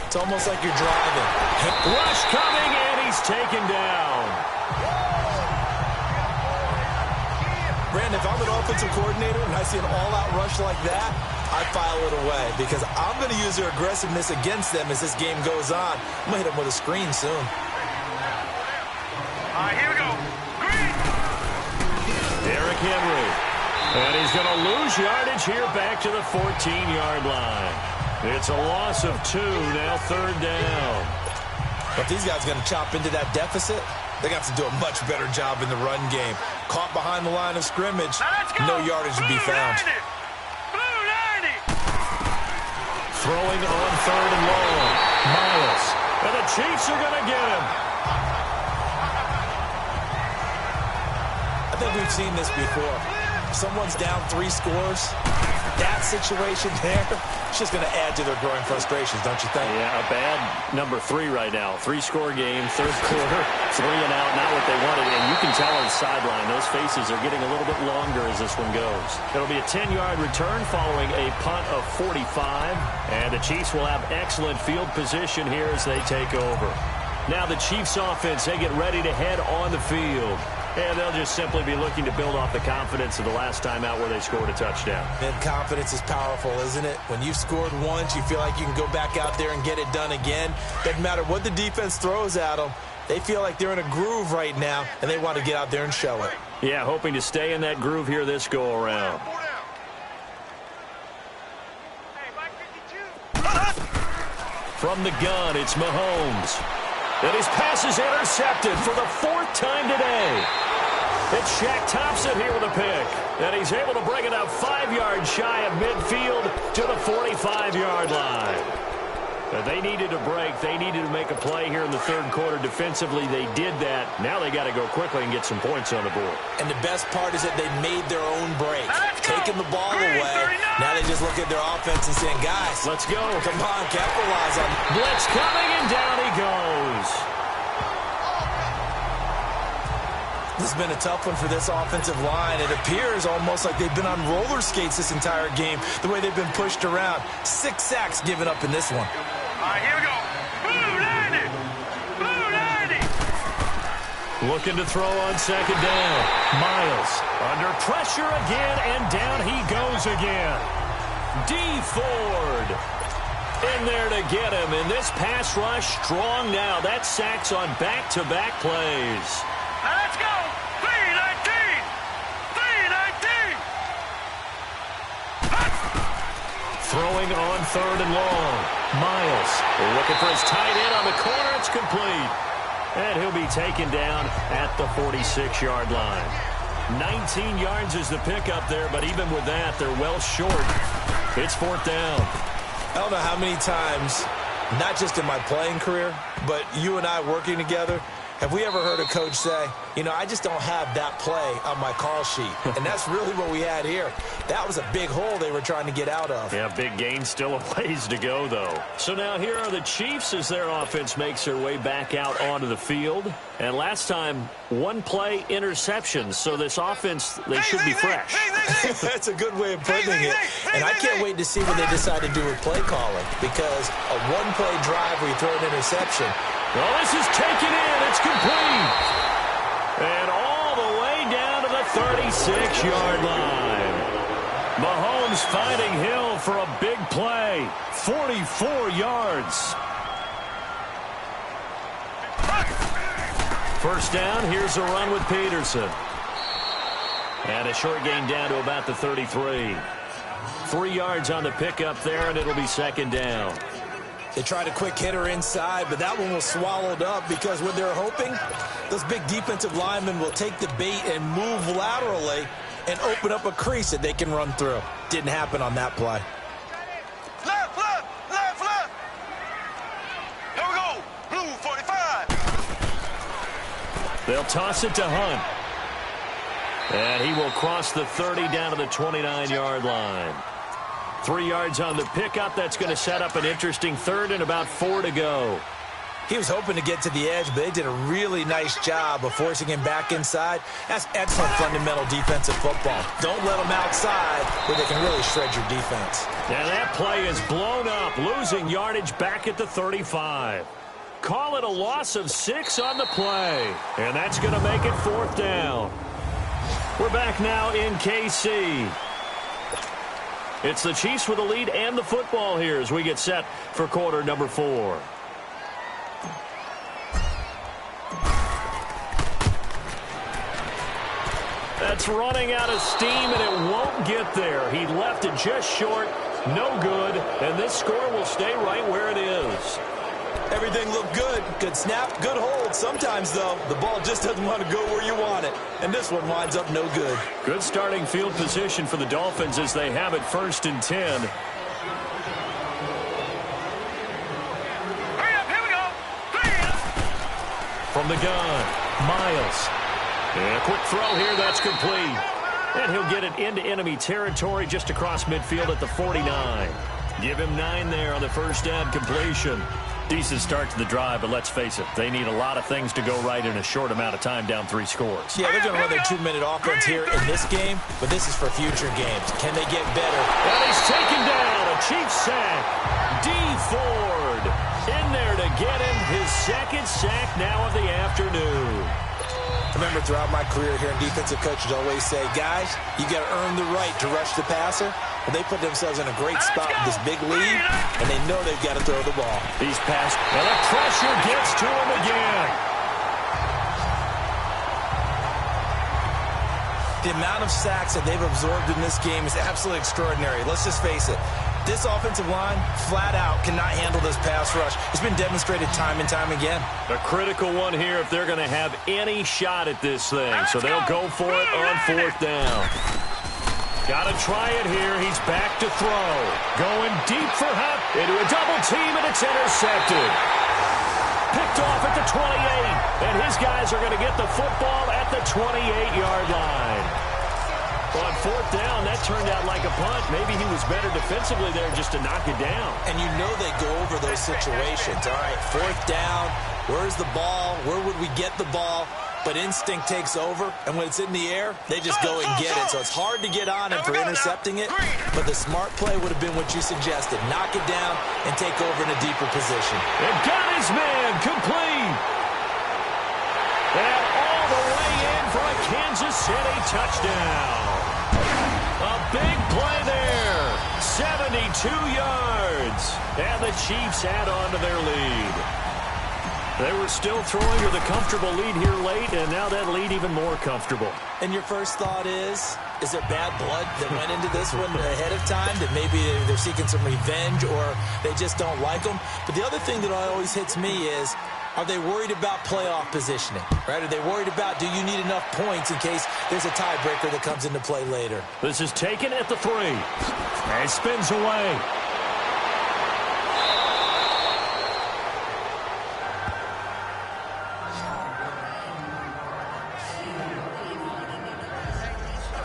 It's almost like you're driving. Rush coming, and he's taken down. Brandon, if I'm an offensive coordinator and I see an all-out rush like that, I file it away because I'm going to use their aggressiveness against them as this game goes on. I'm going to hit them with a screen soon. All right, here we go. Green. Derrick Henry. And he's going to lose yardage here back to the 14-yard line. It's a loss of 2, now third down. But these guys are going to chop into that deficit. They got to do a much better job in the run game. Caught behind the line of scrimmage, no yardage to be found. Throwing on third and long. Miles. And the Chiefs are going to get him. I think we've seen this before. Someone's down 3 scores. That situation there, it's just going to add to their growing frustrations, don't you think? Yeah, a bad number 3 right now. 3-score game, third quarter, 3 and out, not what they wanted. And you can tell on the sideline, those faces are getting a little bit longer as this one goes. It'll be a 10-yard return following a punt of 45. And the Chiefs will have excellent field position here as they take over. Now the Chiefs offense, they get ready to head on the field. And they'll just simply be looking to build off the confidence of the last time out where they scored a touchdown. And confidence is powerful, isn't it? When you've scored once, you feel like you can go back out there and get it done again. Doesn't matter what the defense throws at them. They feel like they're in a groove right now, and they want to get out there and show it. Yeah, hoping to stay in that groove here this go-around. From the gun, it's Mahomes. And his pass is intercepted for the 4th time today. It's Shaq Thompson here with a pick. And he's able to bring it up 5 yards shy of midfield to the 45-yard line. They needed a break. They needed to make a play here in the third quarter. Defensively, they did that. Now they got to go quickly and get some points on the board. And the best part is that they made their own break. Taking the ball away. Now they just look at their offense and saying, guys, let's go. Come on, capitalize on it. Blitz coming, and down he goes. This has been a tough one for this offensive line. It appears almost like they've been on roller skates this entire game, the way they've been pushed around. 6 sacks given up in this one. All right, here we go. Blue 90. Blue 90. Looking to throw on second down. Miles under pressure again, and down he goes again. Dee Ford in there to get him. And this pass rush strong now. That's sacks on back-to-back plays. Let's go. 319. 319. Throwing on third and long. Miles looking for his tight end on the corner. It's complete. And he'll be taken down at the 46-yard line. 19 yards is the pickup there, but even with that, they're well short. It's 4th down. I don't know how many times, not just in my playing career, but you and I working together, have we ever heard a coach say, you know, I just don't have that play on my call sheet. And that's really what we had here. That was a big hole they were trying to get out of. Yeah, big gain, still a ways to go, though. So now here are the Chiefs as their offense makes their way back out onto the field. And last time, 1-play interceptions. So this offense, they should be fresh. That's a good way of putting it. And I can't wait to see what they decide to do with play calling. Because a 1-play drive where you throw an interception. Well, this is taken in. It's complete. And all the way down to the 36-yard line. Mahomes finding Hill for a big play. 44 yards. First down, here's a run with Peterson. And a short gain down to about the 33. 3 yards on the pickup there, and it'll be second down. They tried a quick hitter inside, but that one was swallowed up because what they're hoping, those big defensive linemen will take the bait and move laterally and open up a crease that they can run through. Didn't happen on that play. Left, left, left, left. Here we go. Blue 45. They'll toss it to Hunt. And he will cross the 30 down to the 29-yard line. 3 yards on the pickup. That's going to set up an interesting third and about 4 to go. He was hoping to get to the edge, but they did a really nice job of forcing him back inside. That's excellent fundamental defensive football. Don't let them outside where they can really shred your defense. And that play is blown up, losing yardage back at the 35. Call it a loss of 6 on the play. And that's going to make it 4th down. We're back now in KC. It's the Chiefs with the lead and the football here as we get set for quarter number 4. That's running out of steam, and it won't get there. He left it just short, no good, and this score will stay right where it is. Everything looked good. Good snap, good hold. Sometimes, though, the ball just doesn't want to go where you want it, and this one winds up no good. Good starting field position for the Dolphins as they have it 1st and 10. Hurry up, here we go. 3. From the gun, Miles. And a quick throw here, that's complete. And he'll get it into enemy territory just across midfield at the 49. Give him 9 there on the first down completion. Decent start to the drive, but let's face it, they need a lot of things to go right in a short amount of time, down 3 scores. Yeah, they're going to run their 2-minute offense here in this game, but this is for future games. Can they get better? And he's taken down, a Chiefs sack. D. Ford in there to get him his 2nd sack now of the afternoon. I remember throughout my career here in defensive coaches always say, guys, you got to earn the right to rush the passer. And they put themselves in a great spot with this big lead, and they know they've got to throw the ball. These pass, and the pressure gets to him again. The amount of sacks that they've absorbed in this game is absolutely extraordinary. Let's just face it. This offensive line, flat out, cannot handle this pass rush. It's been demonstrated time and time again. A critical one here if they're going to have any shot at this thing. So they'll go for it on 4th down. Got to try it here. He's back to throw. Going deep for Hunt into a double team, and it's intercepted. Picked off at the 28. And his guys are going to get the football at the 28-yard line. On 4th down, that turned out like a punt. Maybe he was better defensively there just to knock it down. And you know they go over those situations. All right, 4th down, where's the ball? Where would we get the ball? But instinct takes over, and when it's in the air, they just go and get it. So it's hard to get on him for intercepting it, but the smart play would have been what you suggested. Knock it down and take over in a deeper position. And got his man complete. And all the way in for a Kansas City touchdown. A big play there. 72 yards. And the Chiefs add on to their lead. They were still throwing with a comfortable lead here late, and now that lead even more comfortable. And your first thought is there bad blood that went into this one ahead of time, that maybe they're seeking some revenge or they just don't like them? But the other thing that always hits me is, are they worried about playoff positioning? Right? Are they worried about, do you need enough points in case there's a tiebreaker that comes into play later? This is taken at the 3. And it spins away.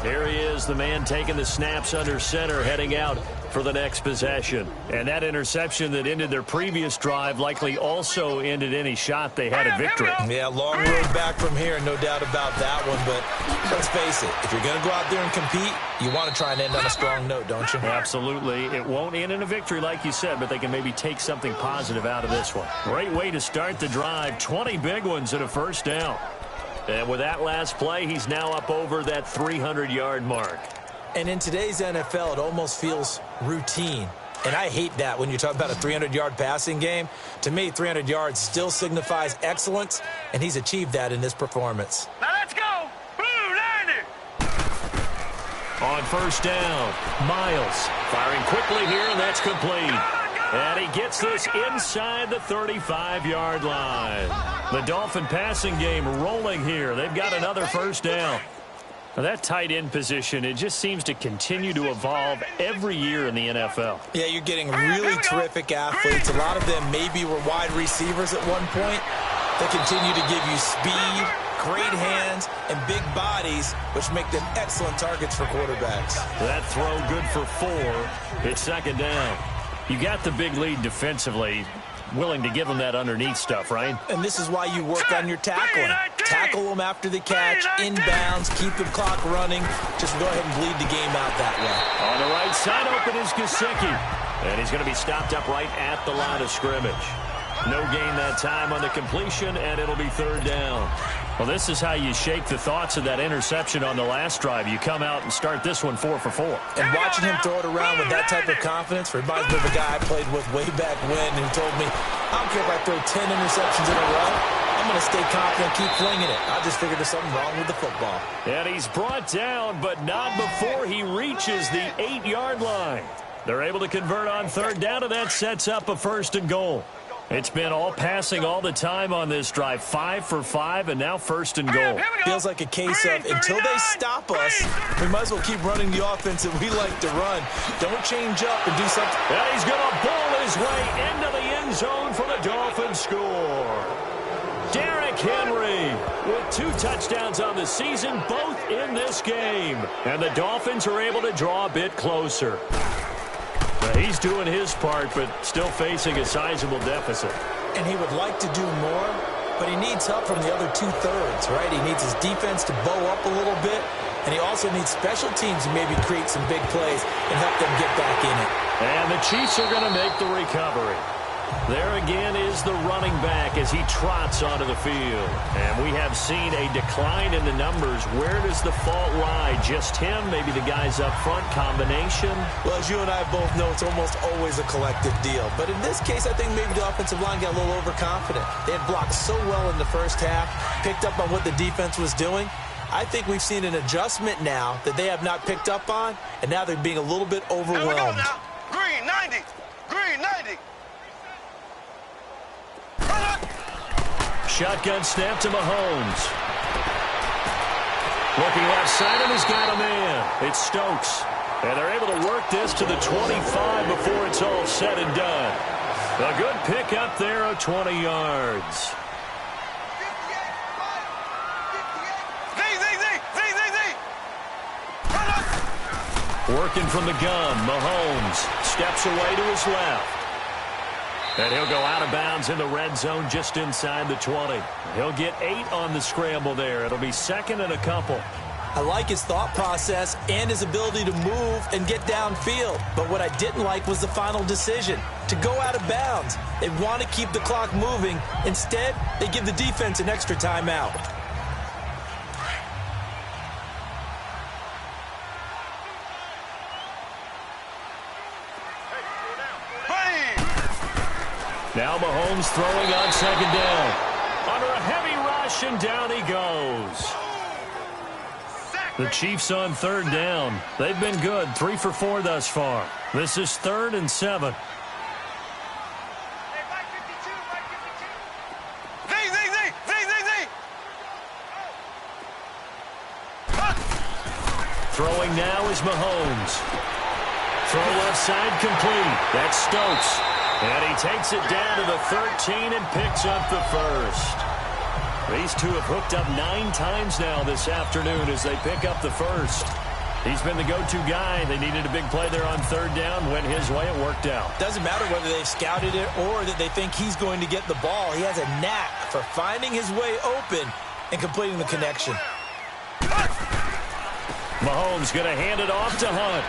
Here he is, the man taking the snaps under center, heading out for the next possession. And that interception that ended their previous drive likely also ended any shot they had at victory. Yeah, long road back from here, no doubt about that one. But let's face it, if you're going to go out there and compete, you want to try and end on a strong note, don't you? Absolutely. It won't end in a victory like you said, but they can maybe take something positive out of this one. Great way to start the drive. 20 big ones and a first down. And with that last play, he's now up over that 300-yard mark. And in today's NFL, it almost feels routine. And I hate that when you talk about a 300-yard passing game. To me, 300 yards still signifies excellence, and he's achieved that in this performance. Now let's go. Blue 90. On first down, Miles firing quickly here, and that's complete. And he gets this inside the 35-yard line. The Dolphin passing game rolling here. They've got another first down. Now that tight end position, it just seems to continue to evolve every year in the NFL. Yeah, you're getting really terrific athletes. A lot of them maybe were wide receivers at one point. They continue to give you speed, great hands and big bodies, which make them excellent targets for quarterbacks. That throw good for 4. It's second down. You got the big lead defensively. Willing to give them that underneath stuff, right? And this is why you work on your tackling. Tackle them after the catch, inbounds, keep the clock running. Just go ahead and bleed the game out that way. On the right side, open is Gesicki. And he's going to be stopped up right at the line of scrimmage. No gain that time on the completion, and it'll be third down. Well, this is how you shake the thoughts of that interception on the last drive. You come out and start this one 4 for 4. And watching him throw it around with that type of confidence reminds me of a guy I played with way back when who told me, I don't care if I throw 10 interceptions in a row. I'm going to stay confident, keep flinging it. I just figured there's something wrong with the football. And he's brought down, but not before he reaches the 8-yard line. They're able to convert on third down, and that sets up a first and goal. It's been all passing all the time on this drive. 5 for 5, and now first and goal. Feels like a case of until they stop us, we might as well keep running the offense that we like to run. Don't change up and do something. And he's going to ball his way into the end zone for the Dolphins score. Derrick Henry with 2 touchdowns on the season, both in this game. And the Dolphins are able to draw a bit closer. He's doing his part, but still facing a sizable deficit. And he would like to do more, but he needs help from the other 2/3, right? He needs his defense to bow up a little bit, and he also needs special teams to maybe create some big plays and help them get back in it. And the Chiefs are going to make the recovery. There again is the running back as he trots onto the field. And we have seen a decline in the numbers. Where does the fault lie? Just him? Maybe the guys up front? Combination? Well, as you and I both know, it's almost always a collective deal. But in this case, I think maybe the offensive line got a little overconfident. They had blocked so well in the first half, picked up on what the defense was doing. I think we've seen an adjustment now that they have not picked up on, and now they're being a little bit overwhelmed. Here we go now. Green 90. Green 90. Shotgun snap to Mahomes. Looking left side, and he's got a man. It's Stokes. And they're able to work this to the 25 before it's all said and done. A good pickup there of 20 yards. Working from the gun, Mahomes steps away to his left. And he'll go out of bounds in the red zone just inside the 20. He'll get 8 on the scramble there. It'll be second and a couple. I like his thought process and his ability to move and get downfield. But what I didn't like was the final decision, to go out of bounds. They want to keep the clock moving. Instead, they give the defense an extra timeout. Now Mahomes throwing on second down. Under a heavy rush, and down he goes. The Chiefs on third down. They've been good, 3 for 4 thus far. This is 3rd and 7. Throwing now is Mahomes. Throw left side complete. That's Stokes. And he takes it down to the 13 and picks up the first. These two have hooked up 9 times now this afternoon as they pick up the first. He's been the go-to guy. They needed a big play there on third down. Went his way. It worked out. Doesn't matter whether they've scouted it or that they think he's going to get the ball. He has a knack for finding his way open and completing the connection. Mahomes going to hand it off to Hunt.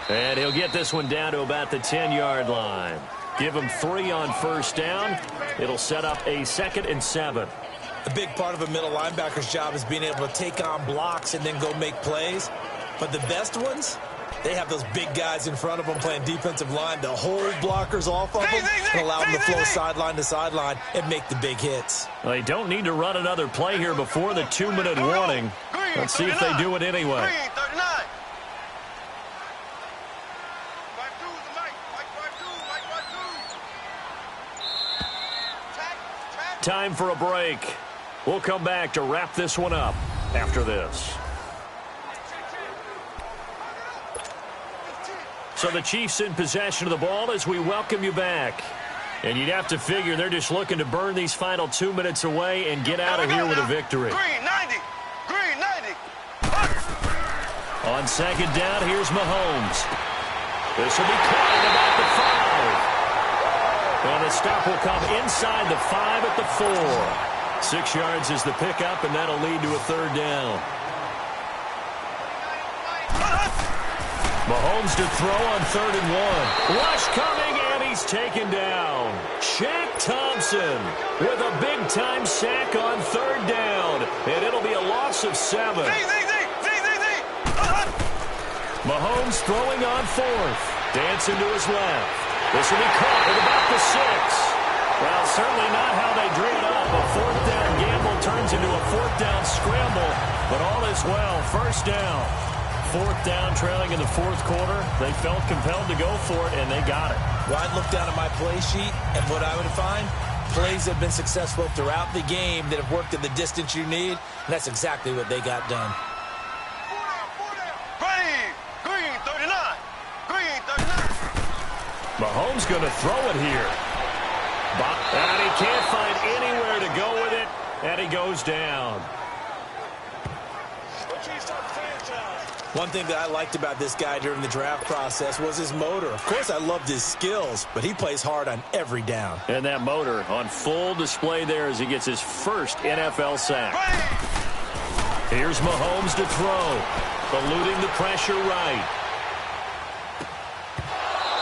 And he'll get this one down to about the 10-yard line. Give him 3 on first down. It'll set up a 2nd and 7. A big part of a middle linebacker's job is being able to take on blocks and then go make plays. But the best ones, they have those big guys in front of them playing defensive line to hold blockers off of them and allow them to flow sideline to sideline and make the big hits. Well, they don't need to run another play here before the 2-minute warning. Let's see if they do it anyway. Time for a break. We'll come back to wrap this one up after this. So the Chiefs in possession of the ball as we welcome you back. And you'd have to figure they're just looking to burn these final 2 minutes away and get out of here with a victory. Green 90. Green 90. On second down, here's Mahomes. This will be caught at about the 5. And the stop will come inside the 5 at the 4. 6 yards is the pickup, and that'll lead to a third down. Mahomes to throw on 3rd and 1. Rush coming, and he's taken down. Shaq Thompson with a big-time sack on 3rd down. And it'll be a loss of 7. Mahomes throwing on 4th. Dancing to his left. This will be caught at about the 6. Well, certainly not how they drew it up. A 4th down gamble turns into a 4th down scramble. But all is well. 1st down. 4th down, trailing in the 4th quarter. They felt compelled to go for it, and they got it. Well, I'd look down at my play sheet, and what I would find, plays have been successful throughout the game that have worked at the distance you need, and that's exactly what they got done. Green 39. Green 39. Mahomes going to throw it here. And he can't find anywhere to go with it, and he goes down. One thing that I liked about this guy during the draft process was his motor. Of course, I loved his skills, but he plays hard on every down. And that motor on full display there as he gets his first NFL sack. Here's Mahomes to throw, eluding the pressure right.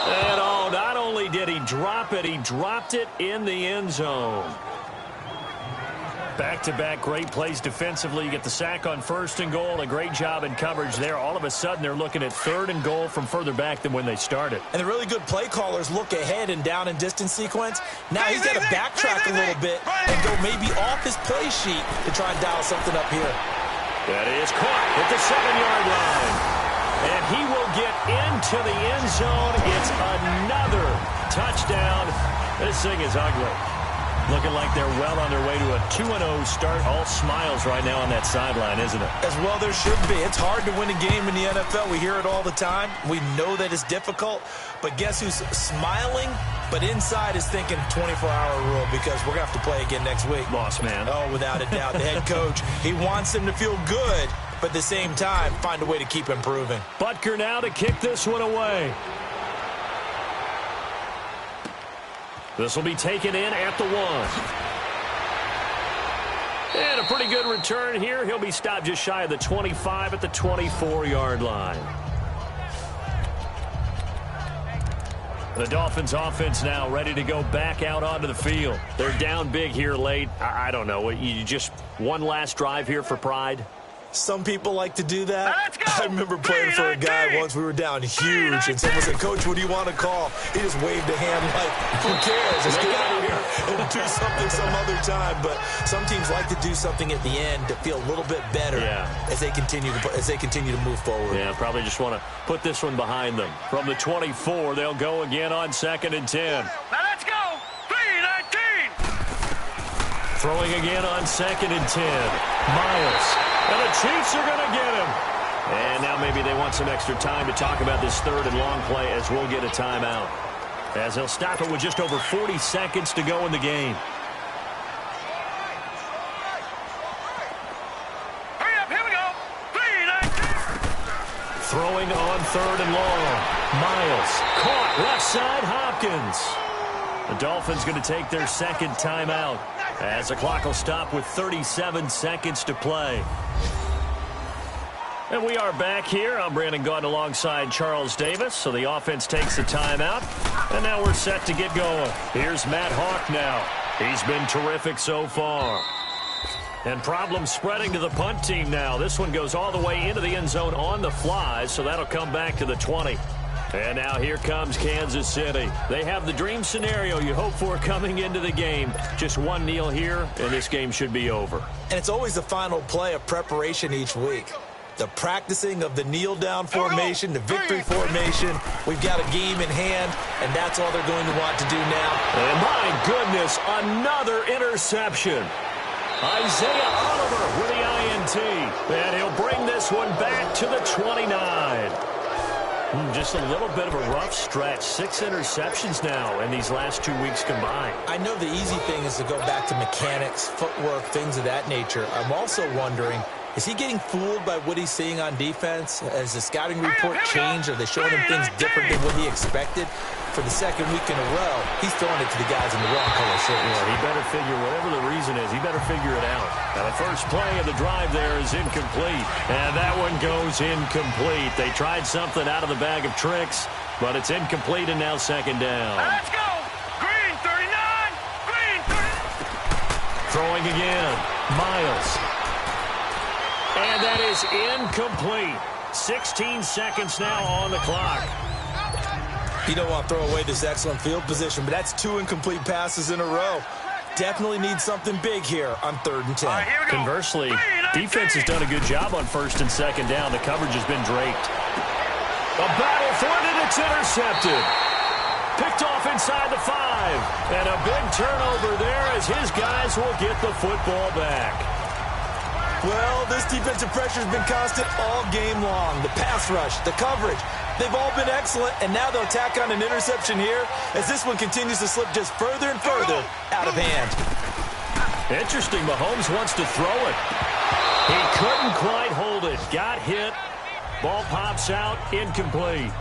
And not only did he drop it, he dropped it in the end zone. Back-to-back great plays defensively. You get the sack on 1st and goal. A great job in coverage there. All of a sudden, they're looking at 3rd and goal from further back than when they started. And the really good play callers look ahead and down and distance sequence. Now he's got to backtrack a little bit and go maybe off his play sheet to try and dial something up here. That is caught at the 7-yard line. And he will get into the end zone. It's another touchdown. This thing is ugly. Looking like they're well on their way to a 2-0 start. All smiles right now on that sideline, isn't it? As well there should be. It's hard to win a game in the NFL. We hear it all the time. We know that it's difficult. But guess who's smiling? But inside is thinking 24-hour rule because we're going to have to play again next week. Boss man. Oh, without a doubt. The head coach, he wants them to feel good, but at the same time, find a way to keep improving. Butker now to kick this one away. This will be taken in at the 1. And a pretty good return here. He'll be stopped just shy of the 25 at the 24-yard line. The Dolphins offense now ready to go back out onto the field. They're down big here late. I don't know. You just one last drive here for pride? Some people like to do that. Now let's go. I remember playing for a guy once. We were down huge, and someone said, "Coach, what do you want to call?" He just waved a hand like, "Who cares? Let's get out of here and do something some other time." But some teams like to do something at the end to feel a little bit better as they continue to move forward. Yeah, probably just want to put this one behind them. From the 24, they'll go again on 2nd and 10. Now let's go. 3-19. Throwing again on 2nd and 10. Miles. And the Chiefs are going to get him. And now maybe they want some extra time to talk about this 3rd and long play as we'll get a timeout. As they'll stop it with just over 40 seconds to go in the game. Hurry up, here we go. 3-19. Throwing on 3rd and long. Miles. Caught left side, Hopkins. The Dolphins going to take their 2nd timeout as the clock will stop with 37 seconds to play. And we are back here. I'm Brandon Gaudin alongside Charles Davis. So the offense takes the timeout. And now we're set to get going. Here's Matt Hawk now. He's been terrific so far. And problems spreading to the punt team now. This one goes all the way into the end zone on the fly. So that'll come back to the 20. And now here comes Kansas City. They have the dream scenario you hope for coming into the game. Just one kneel here, and this game should be over. And it's always the final play of preparation each week. The practicing of the kneel-down formation, the victory formation. We've got a game in hand, and that's all they're going to want to do now. And my goodness, another interception. Isaiah Oliver with the INT. And he'll bring this one back to the 29. Just a little bit of a rough stretch. 6 interceptions now in these last 2 weeks combined. I know the easy thing is to go back to mechanics, footwork, things of that nature. I'm also wondering, is he getting fooled by what he's seeing on defense? Has the scouting report changed? Are they showing him things different than what he expected? For the second week in a row, he's throwing it to the guys in the wrong color shirts. Yeah, he better figure, whatever the reason is, he better figure it out. Now, the first play of the drive there is incomplete. And that one goes incomplete. They tried something out of the bag of tricks, but it's incomplete and now second down. Let's go. Green 39. Green 30. Throwing again. Miles. And that is incomplete. 16 seconds now on the clock. You don't want to throw away this excellent field position, but that's 2 incomplete passes in a row. Definitely need something big here on 3rd and 10. All right, here we go. Conversely, Green, defense has done a good job on 1st and 2nd down. The coverage has been draped. A battle for it, and it's intercepted. Picked off inside the 5. And a big turnover there as his guys will get the football back. Well, this defensive pressure has been constant all game long. The pass rush, the coverage, they've all been excellent, and now they'll tack on an interception here as this one continues to slip just further and further out of hand. Interesting, Mahomes wants to throw it. He couldn't quite hold it. Got hit. Ball pops out, incomplete.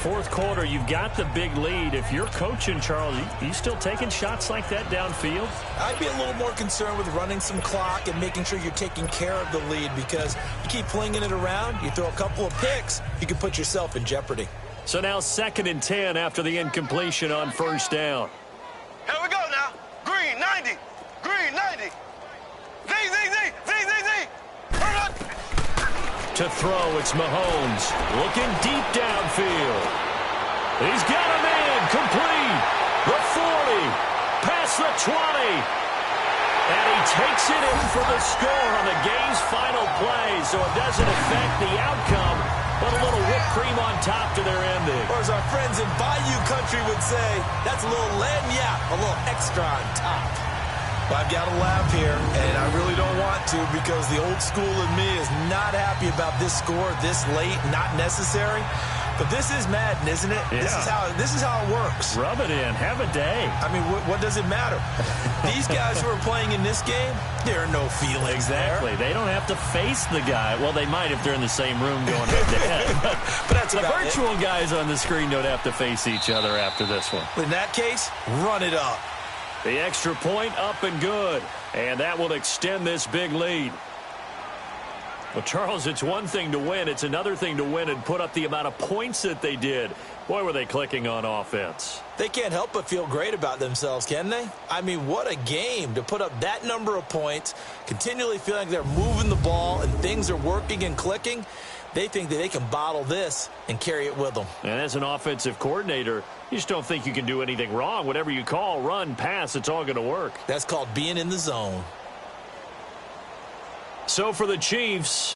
4th quarter, you've got the big lead. If you're coaching, Charles, you still taking shots like that downfield? I'd be a little more concerned with running some clock and making sure you're taking care of the lead, because you keep flinging it around, you throw a couple of picks, you can put yourself in jeopardy. So now 2nd and 10 after the incompletion on 1st down. Here we go now. Green 90. Green 90. Z, Z, Z, Z, Z, Z. Hurry up. To throw, it's Mahomes. Looking deep downfield. He's got a man. Complete. The 40. Past the 20. And he takes it in for the score on the game's final play. So it doesn't affect the outcome, but a little whipped cream on top to their ending. Or as our friends in Bayou Country would say, that's a little lagniappe, a little extra on top. Well, I've got to laugh here, and I really don't want to, because the old school in me is not happy about this score this late, not necessary. But this is Madden, isn't it? Yeah. This is how it works. Rub it in. Have a day. I mean, what does it matter? These guys who are playing in this game, there are no feelings Exactly. there. They don't have to face the guy. Well, they might if they're in the same room going head-to-head. But that's The about it. virtual guys on the screen don't have to face each other after this one. In that case, run it up. The extra point up and good. And that will extend this big lead. Well, Charles, it's one thing to win. It's another thing to win and put up the amount of points that they did. Boy, were they clicking on offense. They can't help but feel great about themselves, can they? I mean, what a game to put up that number of points, continually feeling like they're moving the ball and things are working and clicking. They think that they can bottle this and carry it with them. And as an offensive coordinator, you just don't think you can do anything wrong. Whatever you call, run, pass, it's all going to work. That's called being in the zone. So for the Chiefs,